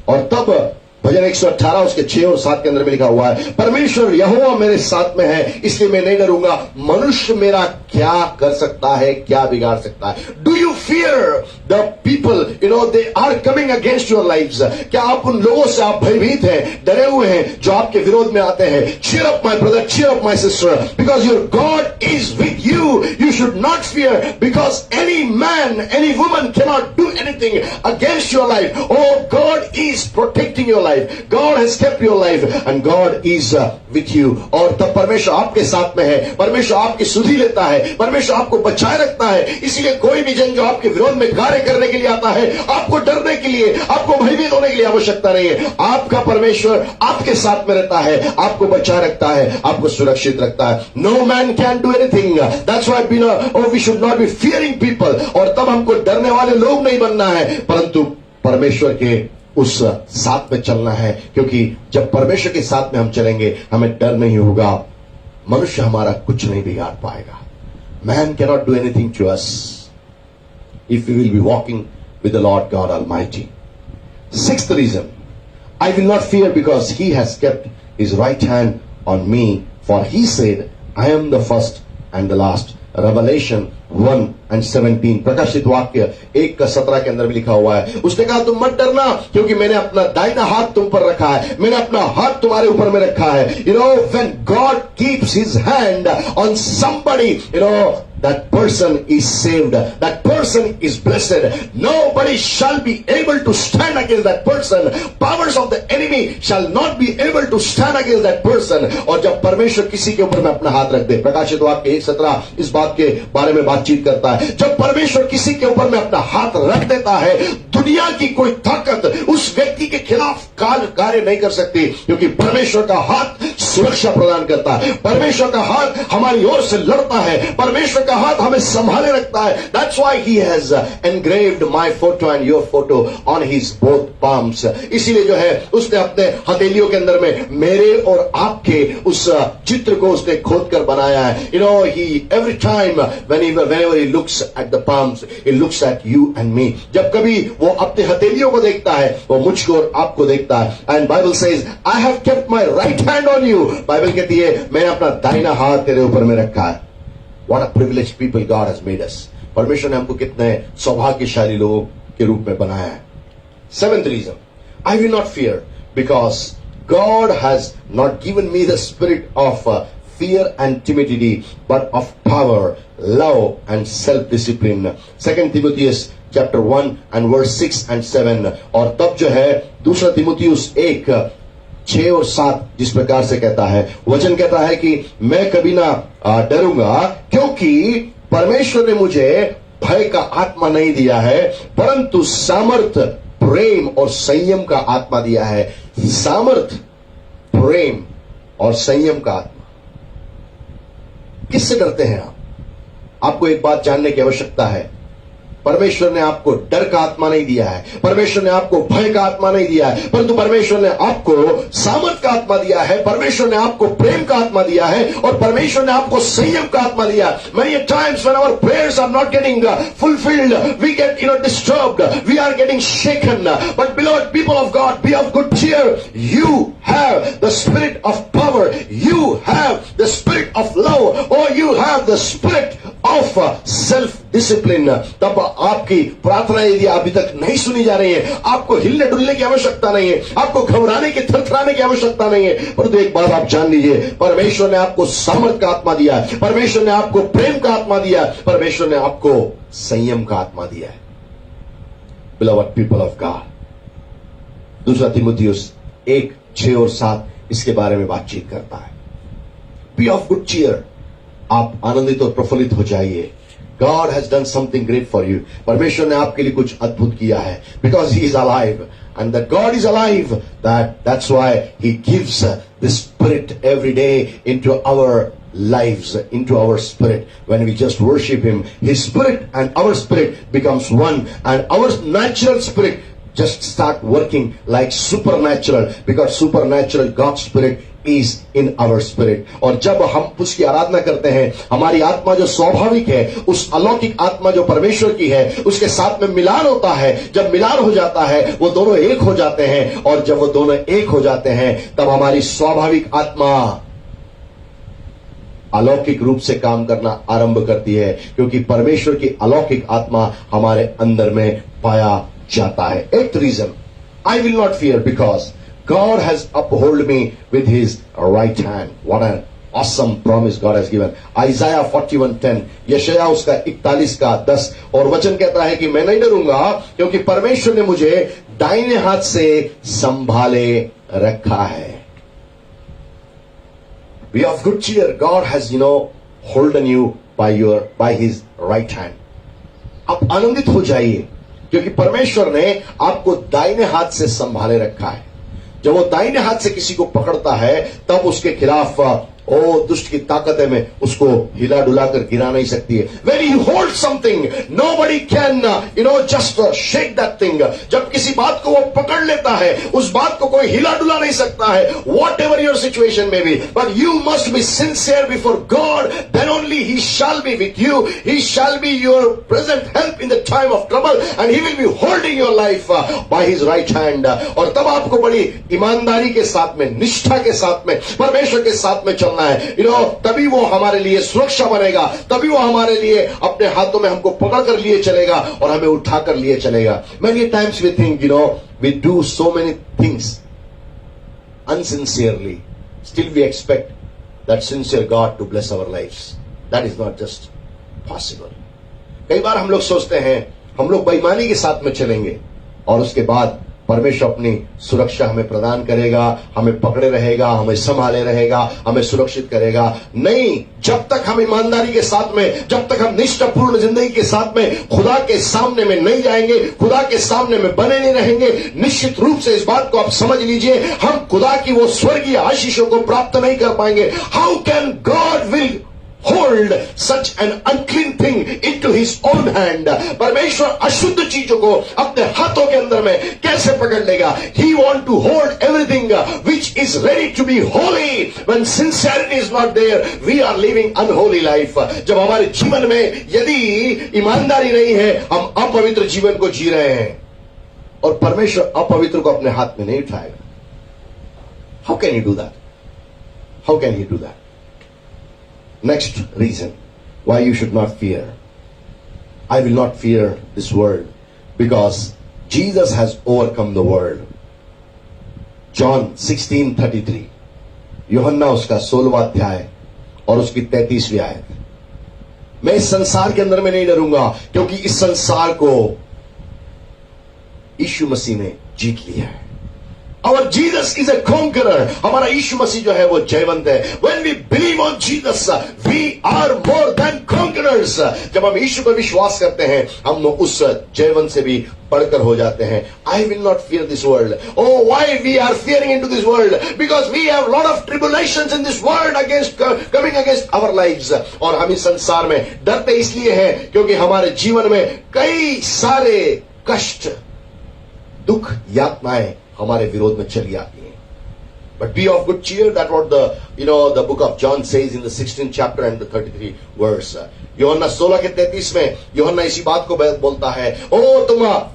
और तब भजन 118 उसके 6 और 7 के अंदर में लिखा हुआ है, परमेश्वर यहोवा मेरे साथ में है, इसलिए मैं नहीं डरूंगा. मनुष्य मेरा क्या कर सकता है, क्या बिगाड़ सकता है. Do you fear the people they are coming against your lives. क्या आप उन लोगों से आप भयभीत हैं, डरे हुए हैं जो आपके विरोध में आते हैं. cheer up my brother, cheer up my sister, because your God is with you. You should not fear, because any man, any woman cannot do anything against your life. Oh, God is protecting your life. God has kept your life, and God is with you. और तब परमेश्वर आपके साथ में है, परमेश्वर आपकी सुधि लेता है, परमेश्वर आपको बचाए रखता है. इसीलिए कोई भी जन जो आपके विरोध में कार्य करने के लिए आता है, आपको डरने के लिए, आपको भयभीत होने के लिए आवश्यकता नहीं है. आपका परमेश्वर आपके साथ में रहता है, आपको बचाए रखता है, आपको सुरक्षित रखता है. No man can do anything. That's why we should not be fearing people. और तब हमको डरने वाले लोग नहीं बनना है, परंतु परमेश्वर के उस साथ में चलना है, क्योंकि जब परमेश्वर के साथ में हम चलेंगे हमें डर नहीं होगा. मनुष्य हमारा कुछ नहीं बिगाड़ पाएगा. Man cannot do anything to us if we will be walking with the Lord God Almighty. Sixth reason, I will not fear because He has kept His right hand on me, for He said, I am the first and the last. Revelation 1:17. प्रकाशित वाक्य 1:17 के अंदर भी लिखा हुआ है. उसने कहा तुम मत डरना, क्योंकि मैंने अपना दाहिना हाथ तुम पर रखा है, मैंने अपना हाथ तुम्हारे ऊपर में रखा है. When God keeps His hand on somebody, that person is saved, that person is blessed. Nobody shall be able to stand against that person. Powers of the enemy shall not be able to stand against that person. और जब परमेश्वर किसी के ऊपर में अपना हाथ रख दे, प्रकाशित वाक्य 1:17 इस बात के बारे में बातचीत करता है. जब परमेश्वर किसी के ऊपर में अपना हाथ रख देता है, दुनिया की कोई ताकत उस व्यक्ति के खिलाफ कार्य नहीं कर सकती, क्योंकि परमेश्वर का हाथ सुरक्षा प्रदान करता है, परमेश्वर का हाथ हमारी ओर से लड़ता है, परमेश्वर का हाथ हमें संभाले रखता है. That's why He has engraved my photo and your photo on His both palms. इसीलिए जो है उसने अपने हथेलियों के अंदर में मेरे और आपके उस चित्र को उसने खोद कर बनाया है. He every time whenever He looks at the palms, He looks at you and me. जब कभी वो अपने हथेलियों को देखता है, वो मुझको और आपको देखता है. And Bible says, I have kept my right hand on you. Bible कहती है मैंने अपना दाहिना हाथ तेरे ऊपर में रखा है. What a privileged people God has made us. परमेश्वर ने हमको कितने सौभाग्यशाली लोगों के रूप में बनाया है. Seventh reason, I will not fear because God has not given me the spirit of fear and timidity, but of power, love and self-discipline. 2 Timotheus chapter 1 and verse 6 and 7. और तब जो है दूसरा तीमुथियुस 1:6 और 7 जिस प्रकार से कहता है, वचन कहता है कि मैं कभी ना डरूंगा, क्योंकि परमेश्वर ने मुझे भय का आत्मा नहीं दिया है, परंतु सामर्थ्य, प्रेम और संयम का आत्मा दिया है। सामर्थ्य, प्रेम और संयम का आत्मा। किससे डरते हैं आप? आपको एक बात जानने की आवश्यकता है, परमेश्वर ने आपको डर का आत्मा नहीं दिया है, परमेश्वर ने आपको भय का आत्मा नहीं दिया है, परंतु परमेश्वर ने आपको सामर्थ का आत्मा दिया है, परमेश्वर ने आपको प्रेम का आत्मा दिया है और परमेश्वर ने आपको संयम का आत्मा दिया है। Many times when our prayers are not getting fulfilled, we get disturbed, we are getting shaken. But beloved people of God, be of good cheer. You have the spirit of power, you have the spirit of love, or you have the spirit of self discipline. तब आपकी प्रार्थना यदि अभी तक नहीं सुनी जा रही है, आपको हिलने डुलने की आवश्यकता नहीं है, आपको घबराने की, थरथराने की आवश्यकता नहीं है, परंतु एक बात आप जान लीजिए, परमेश्वर ने आपको सामर्थ का आत्मा दिया है, परमेश्वर ने आपको प्रेम का आत्मा दिया है, परमेश्वर ने आपको संयम का आत्मा दिया है। बिलवड पीपल ऑफ गॉड, दूसरा तीमुथियुस 1:6 और 7 इसके बारे में बातचीत करता है। बी ऑफ गुड चीयर, आप आनंदित और प्रफुल्लित हो जाइए। God has done something great for you. परमेश्वर ने आपके लिए कुछ अद्भुत किया है। Because He is alive, and that God is alive, that's why He gives the Spirit every day into our lives, into our spirit. When we just worship Him, His Spirit and our spirit becomes one, and our natural spirit just start working like supernatural, because supernatural God's Spirit is in our spirit. और जब हम उसकी आराधना करते हैं, हमारी आत्मा जो स्वाभाविक है, उस अलौकिक आत्मा जो परमेश्वर की है, उसके साथ में मिलान होता है। जब मिलान हो जाता है, वो दोनों एक हो जाते हैं, और जब वो दोनों एक हो जाते हैं, तब हमारी स्वाभाविक आत्मा अलौकिक रूप से काम करना आरंभ करती है, क्योंकि परमेश्वर की अलौकिक आत्मा हमारे अंदर में पाया जाता है। एक reason, I will not fear because God has upheld me with His right hand. What an awesome promise God has given. Isaiah 41:10, यशायाह उसका 41:10, और वचन कहता है कि मैं नहीं डरूंगा, क्योंकि परमेश्वर ने मुझे दाहिने हाथ से संभाले रखा है। Be of good cheer. God has, holden you by His right hand. आप आनंदित हो जाइए, क्योंकि परमेश्वर ने आपको दाहिने हाथ से संभाले रखा है। जब वो दाहिने हाथ से किसी को पकड़ता है, तब उसके खिलाफ दुष्ट की ताकतें में उसको हिला डुला कर गिरा नहीं सकती है। When he holds something, nobody can, just shake that thing. जब किसी बात को वो पकड़ लेता है, उस बात को कोई हिला डुला नहीं सकता है, whatever your situation may be. But you must be sincere before God, then only He shall be with you. He shall be your present help in the time of trouble, and He will be holding your life by His right hand. और तब आपको बड़ी ईमानदारी के साथ में, निष्ठा के साथ में, परमेश्वर के साथ में चलना है। तभी वो हमारे लिए सुरक्षा बनेगा, तभी वो हमारे लिए अपने हाथों में हमको पकड़ कर लिए चलेगा और हमें उठा कर लिए चलेगा। Many times we think, we do so many things unsincerely, still we expect that sincere God to bless our lives. That is not just possible. कई बार हम लोग सोचते हैं हम लोग बेईमानी के साथ में चलेंगे और उसके बाद परमेश्वर अपनी सुरक्षा हमें प्रदान करेगा, हमें पकड़े रहेगा, हमें संभाले रहेगा, हमें सुरक्षित करेगा। नहीं, जब तक हम ईमानदारी के साथ में, जब तक हम निष्ठापूर्ण जिंदगी के साथ में खुदा के सामने में नहीं जाएंगे, खुदा के सामने में बने नहीं रहेंगे, निश्चित रूप से इस बात को आप समझ लीजिए, हम खुदा की वो स्वर्गीय आशीषों को प्राप्त नहीं कर पाएंगे। How can God will hold such an unclean thing into His own hand? परमेश्वर अशुद्ध चीजों को अपने हाथों के अंदर में कैसे पकड़ लेगा? He want to hold everything which is ready to be holy. When sincerity is not there, we are living unholy life. जब हमारे जीवन में यदि ईमानदारी नहीं है, हम अपवित्र जीवन को जी रहे हैं, और परमेश्वर अपवित्र को अपने हाथ में नहीं उठाएगा। How can He do that? How can He do that? Next reason why you should not fear. I will not fear this world, because Jesus has overcome the world. John 16:33, यूहन्ना उसका 16वां अध्याय और उसकी 33वीं आयत। मैं इस संसार के अंदर में नहीं डरूंगा, क्योंकि इस संसार को यीशु मसीह ने जीत लिया है। Our Jesus is a conqueror. हमारा यीशु मसीह जो है वो जयवंत है. When we believe on Jesus, we are more than conquerors. जब हम यीशु पर विश्वास करते हैं, हम उस जयवंत से भी बढ़कर हो जाते हैं. I will not fear this world. Oh, why we are fearing into this world? Because we have lot of tribulations in this world coming against our lives. और हम इस संसार में डरते इसलिए हैं क्योंकि हमारे जीवन में कई सारे कष्ट, दुख, यातनाएं हमारे विरोध में चली आती हैं. But be of good cheer. That's what the book of John says in the 16th chapter and the 33 verse. यूहन्ना 16 के 33 में यूहन्ना इसी बात को बोलता है. ओ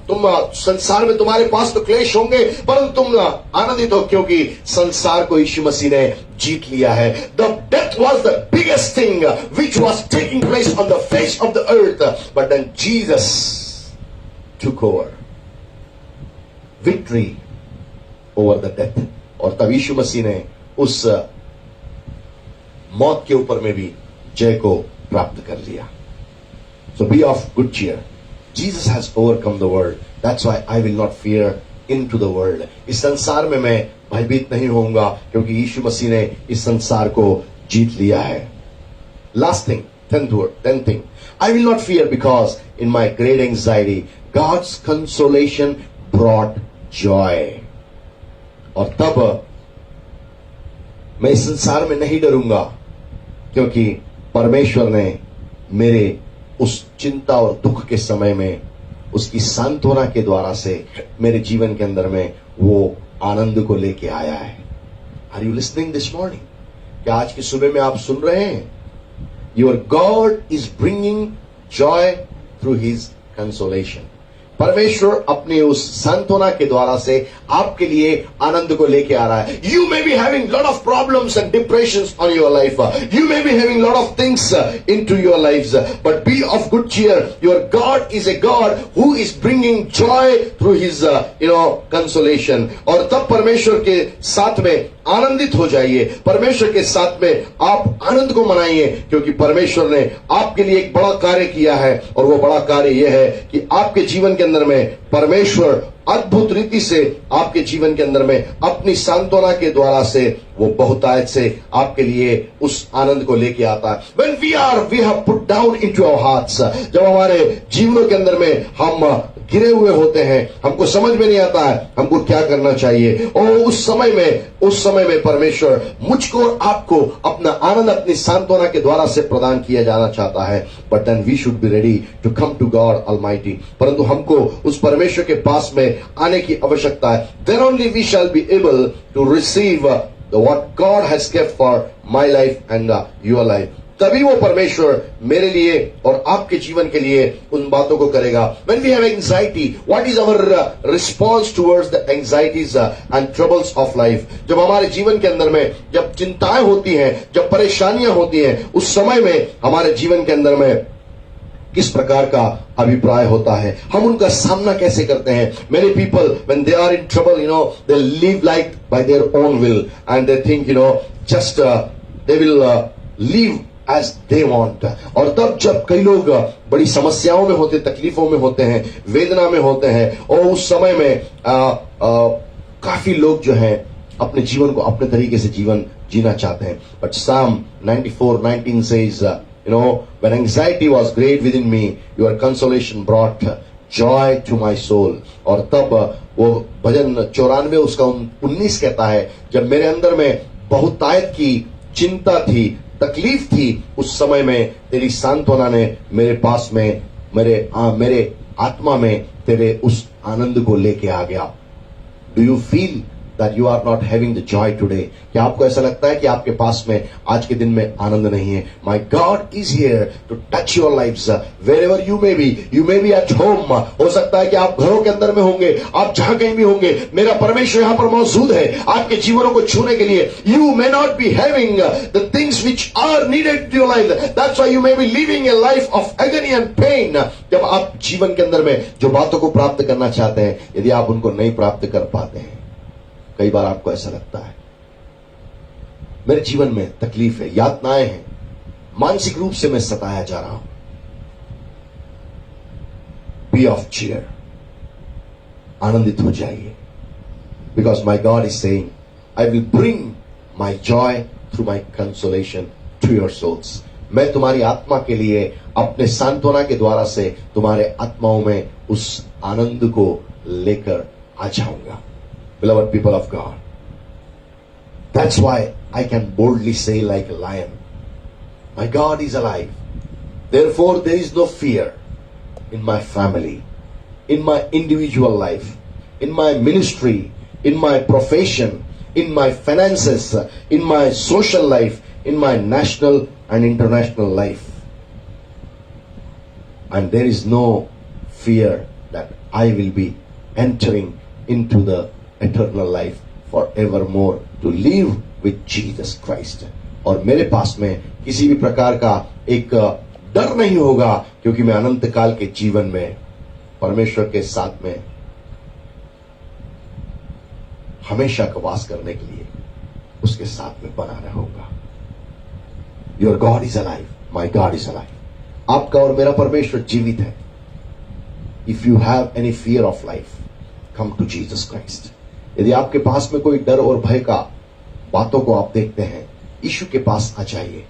तुम संसार में तुम्हारे पास तो क्लेश होंगे, परंतु तुम आनंदित हो क्योंकि संसार को यीशु मसीह ने जीत लिया है. The death was the biggest thing which was taking place on the face of the earth, but then Jesus took over. Victory over the death. और तब यीशु मसीह ने उस मौत के ऊपर में भी जय को प्राप्त कर लिया. So be of good cheer. Jesus has overcome the world. That's why I will not fear into the world. इस संसार में मैं भयभीत नहीं होऊंगा क्योंकि यीशु मसीह ने इस संसार को जीत लिया है. Last thing, 10th thing. I will not fear because in my great anxiety, God's consolation brought joy. और तब मैं इस संसार में नहीं डरूंगा क्योंकि परमेश्वर ने मेरे उस चिंता और दुख के समय में उसकी सांत्वना के द्वारा से मेरे जीवन के अंदर में वो आनंद को लेके आया है. Are you listening this morning? क्या आज की सुबह में आप सुन रहे हैं? Your God is bringing joy through his consolation. परमेश्वर अपने उस सांत्वना के द्वारा से आपके लिए आनंद को लेके आ रहा है. You may be having lot of problems and depressions on your life. You may be having lot of things into your lives, but be of good cheer. Your God is a God who is bringing joy through his consolation. और तब परमेश्वर के साथ में आनंदित हो जाइए. परमेश्वर के साथ में आप आनंद को मनाइए क्योंकि परमेश्वर ने आपके लिए एक बड़ा कार्य किया है. और वो बड़ा कार्य यह है कि आपके जीवन के अंदर में परमेश्वर अद्भुत रीति से आपके जीवन के अंदर में अपनी सांत्वना के द्वारा से वो बहुतायत से आपके लिए उस आनंद को लेके आता है. When we have put down into our hearts, जब हमारे जीवनों के अंदर में हम गिरे हुए होते हैं, हमको समझ में नहीं आता है हमको क्या करना चाहिए, और उस समय में परमेश्वर मुझको और आपको अपना आनंद अपनी सांत्वना के द्वारा से प्रदान किया जाना चाहता है. But then we should be ready to come to God almighty. परंतु हमको उस परमेश्वर के पास में आने की आवश्यकता है. Then only we shall be able to receive what God has kept for my life and your life. तभी वो परमेश्वर मेरे लिए और आपके जीवन के लिए उन बातों को करेगा. When we have anxiety, what is our response towards the anxieties and troubles of life? जब हमारे जीवन के अंदर में जब चिंताएं होती हैं, जब परेशानियां होती हैं, उस समय में हमारे जीवन के अंदर में किस प्रकार का अभिप्राय होता है, हम उनका सामना कैसे करते हैं. Many people when they are in trouble, they live like by their own will and they think just they will live as they want. और तब जब कई लोग बड़ी समस्याओं में होते, तकलीफों में होते हैं, वेदना में होते हैं, और उस समय में काफी लोग जो हैं अपने जीवन को अपने तरीके से जीवन जीना चाहते हैं. But Psalm 94:19 says, when anxiety was great within me, your consolation brought joy to my soul. और तब वो भजन 94 उसका 19 कहता है, जब मेरे अंदर में बहुतायत की चिंता थी, तकलीफ थी, उस समय में तेरी सांत्वना ने मेरे पास में मेरे आत्मा में तेरे उस आनंद को लेके आ गया. Do you feel that you are not having the joy today? क्या आपको ऐसा लगता है कि आपके पास में आज के दिन में आनंद नहीं है? My God is here to touch your lives wherever you may be. You may be at home. हो सकता है कि आप घरों के अंदर में होंगे, आप जहां कहीं भी होंगे, मेरा परमेश्वर यहां पर मौजूद है आपके जीवनों को छूने के लिए. You may not be having the things which are needed to your life. That's why you may be living a life of agony and pain. जब आप जीवन के अंदर में जो बातों को प्राप्त करना चाहते हैं, यदि आप उनको नहीं प्राप्त कर पाते हैं, कई बार आपको ऐसा लगता है मेरे जीवन में तकलीफ है, यातनाएं हैं, मानसिक रूप से मैं सताया जा रहा हूं. बी ऑफ चीयर, आनंदित हो जाइए. Because my God is saying, I will bring my joy through my consolation to your souls. मैं तुम्हारी आत्मा के लिए अपने सांत्वना के द्वारा से तुम्हारे आत्माओं में उस आनंद को लेकर आ जाऊंगा. Beloved people of God, that's why I can boldly say like a lion, my God is alive. Therefore there is no fear in my family, in my individual life, in my ministry, in my profession, in my finances, in my social life, in my national and international life. And there is no fear that I will be entering into the eternal life forevermore to live with Jesus Christ. और मेरे पास में किसी भी प्रकार का एक डर नहीं होगा, क्योंकि मैं अनंत काल के जीवन में परमेश्वर के साथ में हमेशा का वास करने के लिए उसके साथ में बना रहूंगा. Your God is alive, my God is alive. आपका और मेरा परमेश्वर जीवित है. If you have any fear of life, come to Jesus Christ. यदि आपके पास में कोई डर और भय का बातों को आप देखते हैं, यीशु के पास आ जाइए.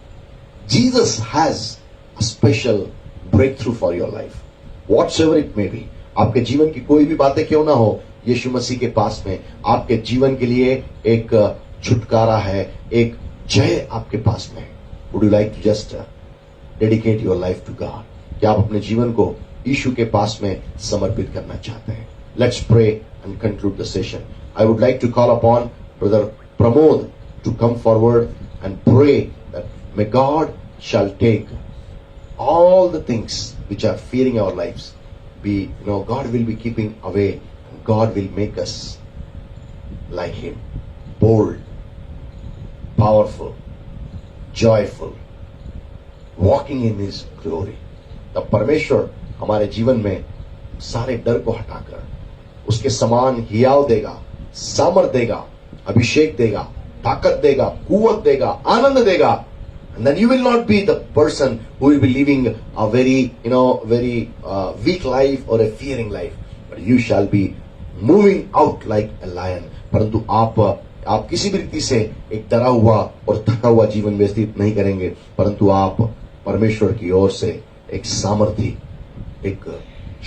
Jesus has a special breakthrough for your life, whatsoever it may be. आपके जीवन की कोई भी बातें क्यों ना हो, यीशु मसीह के पास में आपके जीवन के लिए एक छुटकारा है, एक जय आपके पास में. Would you like to just dedicate your life to God? क्या आप अपने जीवन को यीशु के पास में समर्पित करना चाहते हैं? Let's pray and conclude the session. I would like to call upon brother Pramod to come forward and pray that may God shall take all the things which are fearing our lives. God will be keeping away, and God will make us like Him, bold, powerful, joyful, walking in His glory. तब परमेश्वर हमारे जीवन में सारे डर को हटाकर उसके समान हियाव देगा, सामर्थ देगा, अभिषेक देगा, ताकत देगा, कुवत देगा, आनंद देगा. And then you will not be the person who will be living a very weak life or a fearing life, but you shall be moving out like a lion. परंतु आप किसी भी रीति से एक डरा हुआ और थका हुआ जीवन व्यतीत नहीं करेंगे, परंतु आप परमेश्वर की ओर से एक सामर्थी, एक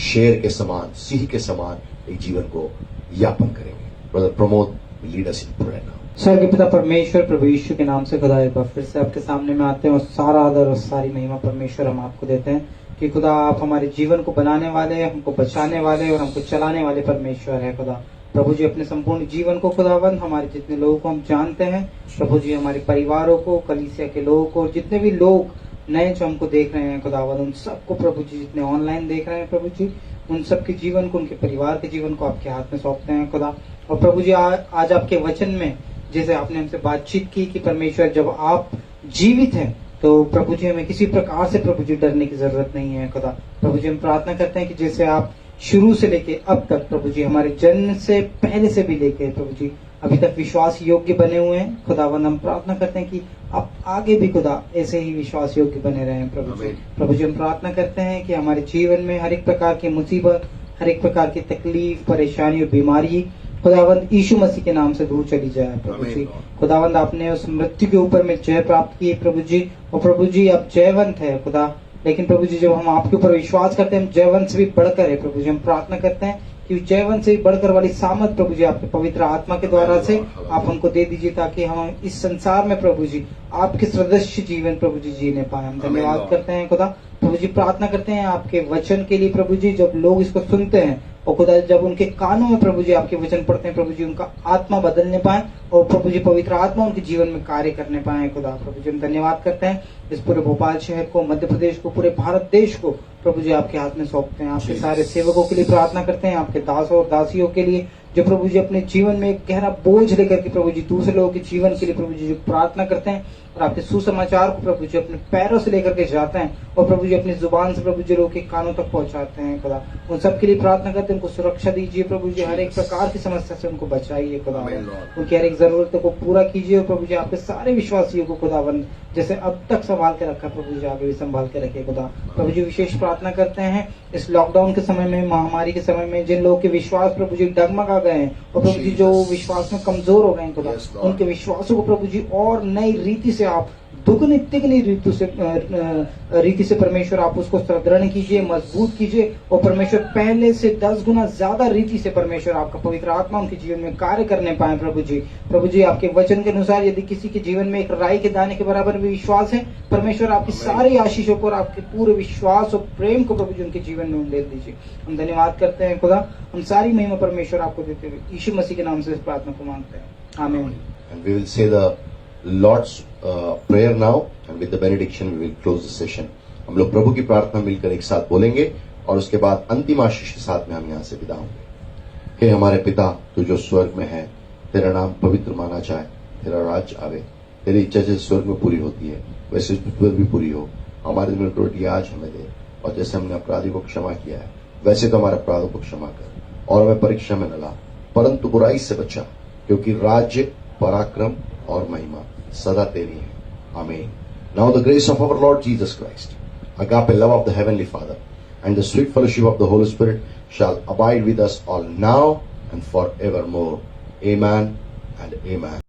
शेर के समान, सिंह के समान एक जीवन को यापन करेंगे. Brother Pramod lead us in prayer now. स्वर्गीय पिता परमेश्वर, प्रभु यीशु के नाम से खुदा एक बार फिर से आपके सामने में आते हैं और सारा आदर और सारी महिमा परमेश्वर हम आपको देते हैं कि खुदा आप हमारे जीवन को बनाने वाले, हमको बचाने वाले और हमको चलाने वाले परमेश्वर है. खुदा प्रभु जी अपने संपूर्ण जीवन को खुदावंद हमारे जितने लोगों को हम जानते हैं, प्रभु जी हमारे परिवारों को, कलीसिया के लोगों को, जितने भी लोग नए जो हमको देख रहे हैं खुदावंद, उन सबको प्रभु जी, जितने ऑनलाइन देख रहे हैं प्रभु जी, उन सबके जीवन को, उनके परिवार के जीवन को आपके हाथ में सौंपते हैं खुदा. और प्रभु जी आज आपके वचन में जैसे आपने हमसे बातचीत की कि परमेश्वर जब आप जीवित हैं तो प्रभु जी हमें किसी प्रकार से प्रभु जी डरने की जरूरत नहीं है खुदा. प्रभु जी हम प्रार्थना करते हैं कि जैसे आप शुरू से लेके अब तक प्रभु जी हमारे जन्म से पहले से भी लेके प्रभु जी अभी तक विश्वास योग्य बने हुए हैं खुदावंद, हम प्रार्थना करते हैं कि आप आगे भी खुदा ऐसे ही विश्वास योग्य बने रहें प्रभु जी. प्रभु जी हम प्रार्थना करते हैं कि हमारे जीवन में हर एक प्रकार की मुसीबत, हर एक प्रकार की तकलीफ, परेशानी और बीमारी खुदावंद यीशु मसीह के नाम से दूर चली जाए प्रभु जी. खुदावंद आपने उस मृत्यु के ऊपर में जय प्राप्त की प्रभु जी, और प्रभु जी आप जयवंत है खुदा. लेकिन प्रभु जी जब हम आपके ऊपर विश्वास करते हैं, हम जयवंत से भी बढ़कर है प्रभु जी. हम प्रार्थना करते हैं कि जयवंत से भी बढ़कर वाली सामर्थ प्रभु जी आपके पवित्र आत्मा के द्वारा से आप हमको दे दीजिए, ताकि हम इस संसार में प्रभु जी आपके सदस्य जीवन प्रभु जी जीने पाए. हम धन्यवाद करते हैं खुदा. प्रभु जी प्रार्थना करते हैं आपके वचन के लिए प्रभु जी. जब लोग इसको सुनते हैं और खुदा जब उनके कानों में प्रभु जी आपके वचन पढ़ते हैं प्रभु जी, उनका आत्मा बदलने पाए और प्रभु जी पवित्र आत्मा उनके जीवन में कार्य करने पाए खुदा. प्रभु जी हम धन्यवाद करते हैं इस पूरे भोपाल शहर को, मध्य प्रदेश को, पूरे भारत देश को प्रभु जी आपके हाथ में सौंपते हैं. आपके सारे सेवकों के लिए प्रार्थना करते हैं, आपके दासों और दासियों के लिए जो प्रभु जी अपने जीवन में एक गहरा बोझ लेकर के प्रभु जी दूसरे लोगों के जीवन के लिए प्रभु जी प्रार्थना करते हैं और आपके सुसमाचार को प्रभु जी अपने पैरों से लेकर के जाते हैं और प्रभु जी अपनी जुबान से प्रभु जी लोगों के कानों तक पहुंचाते हैं खुदा. उन सब के लिए प्रार्थना करते हैं, उनको सुरक्षा दीजिए प्रभु जी, हर एक प्रकार की समस्या से उनको बचाइए खुदा. उनकी हर एक जरूरतों को पूरा कीजिए और प्रभु जी आपके सारे विश्वासियों को खुदावंद जैसे अब तक संभाल के रखा प्रभु जी आगे भी संभाल के रखे खुदा. प्रभु जी विशेष प्रार्थना करते हैं इस लॉकडाउन के समय में, महामारी के समय में जिन लोगों के विश्वास प्रभु जी डगमगा गए हैं और प्रभु जी जो Jesus. विश्वास में कमजोर हो गए हैं खुदा, Yes, Lord. उनके विश्वासों को प्रभु जी और नई रीति से आप दुगनी तिगनी रीति से परमेश्वर आप उसको सुदृढ़ कीजिए, मजबूत कीजिए और परमेश्वर पहले से 10 गुना ज्यादा रीति से परमेश्वर आपका पवित्र आत्मा उनके जीवन में कार्य करने पाए प्रभु जी आपके वचन के अनुसार यदि किसी के जीवन में एक राई के दाने के बराबर भी विश्वास है, परमेश्वर आपकी सारी आशीषों को और आपके पूरे विश्वास और प्रेम को प्रभु जी उनके जीवन में उंडेल दीजिए। हम धन्यवाद करते हैं खुदा, हम सारी महिमा परमेश्वर आपको देते हुए यीशु मसीह के नाम से इस प्रार्थना को मांगते हैं, आमीन। And we will say the Lord's prayer now, and with the benediction we will close the session. हम लोग प्रभु की प्रार्थना मिलकर एक साथ बोलेंगे और उसके बाद अंतिम आशीष के साथ में हम यहाँ से विदा होंगे। हे हमारे पिता, तू जो स्वर्ग में है, तेरा नाम पवित्र माना जाए, तेरा राज्य आवे, तेरी इच्छा जैसे स्वर्ग में पूरी होती है वैसे पृथ्वी पर भी पूरी हो। हमारे दिन में रोटी आज हमें दे, और जैसे हमने अपराधी को क्षमा किया है वैसे तो हमारे अपराधों को क्षमा कर, और हमें परीक्षा में न ला परंतु बुराई से बचा, क्योंकि राज्य, पराक्रम और महिमा सदा तेरी है, आमीन। Now the grace of our Lord Jesus Christ, agape love of the Heavenly Father, and the sweet fellowship of the Holy Spirit shall abide with us all now and forevermore. Amen and amen.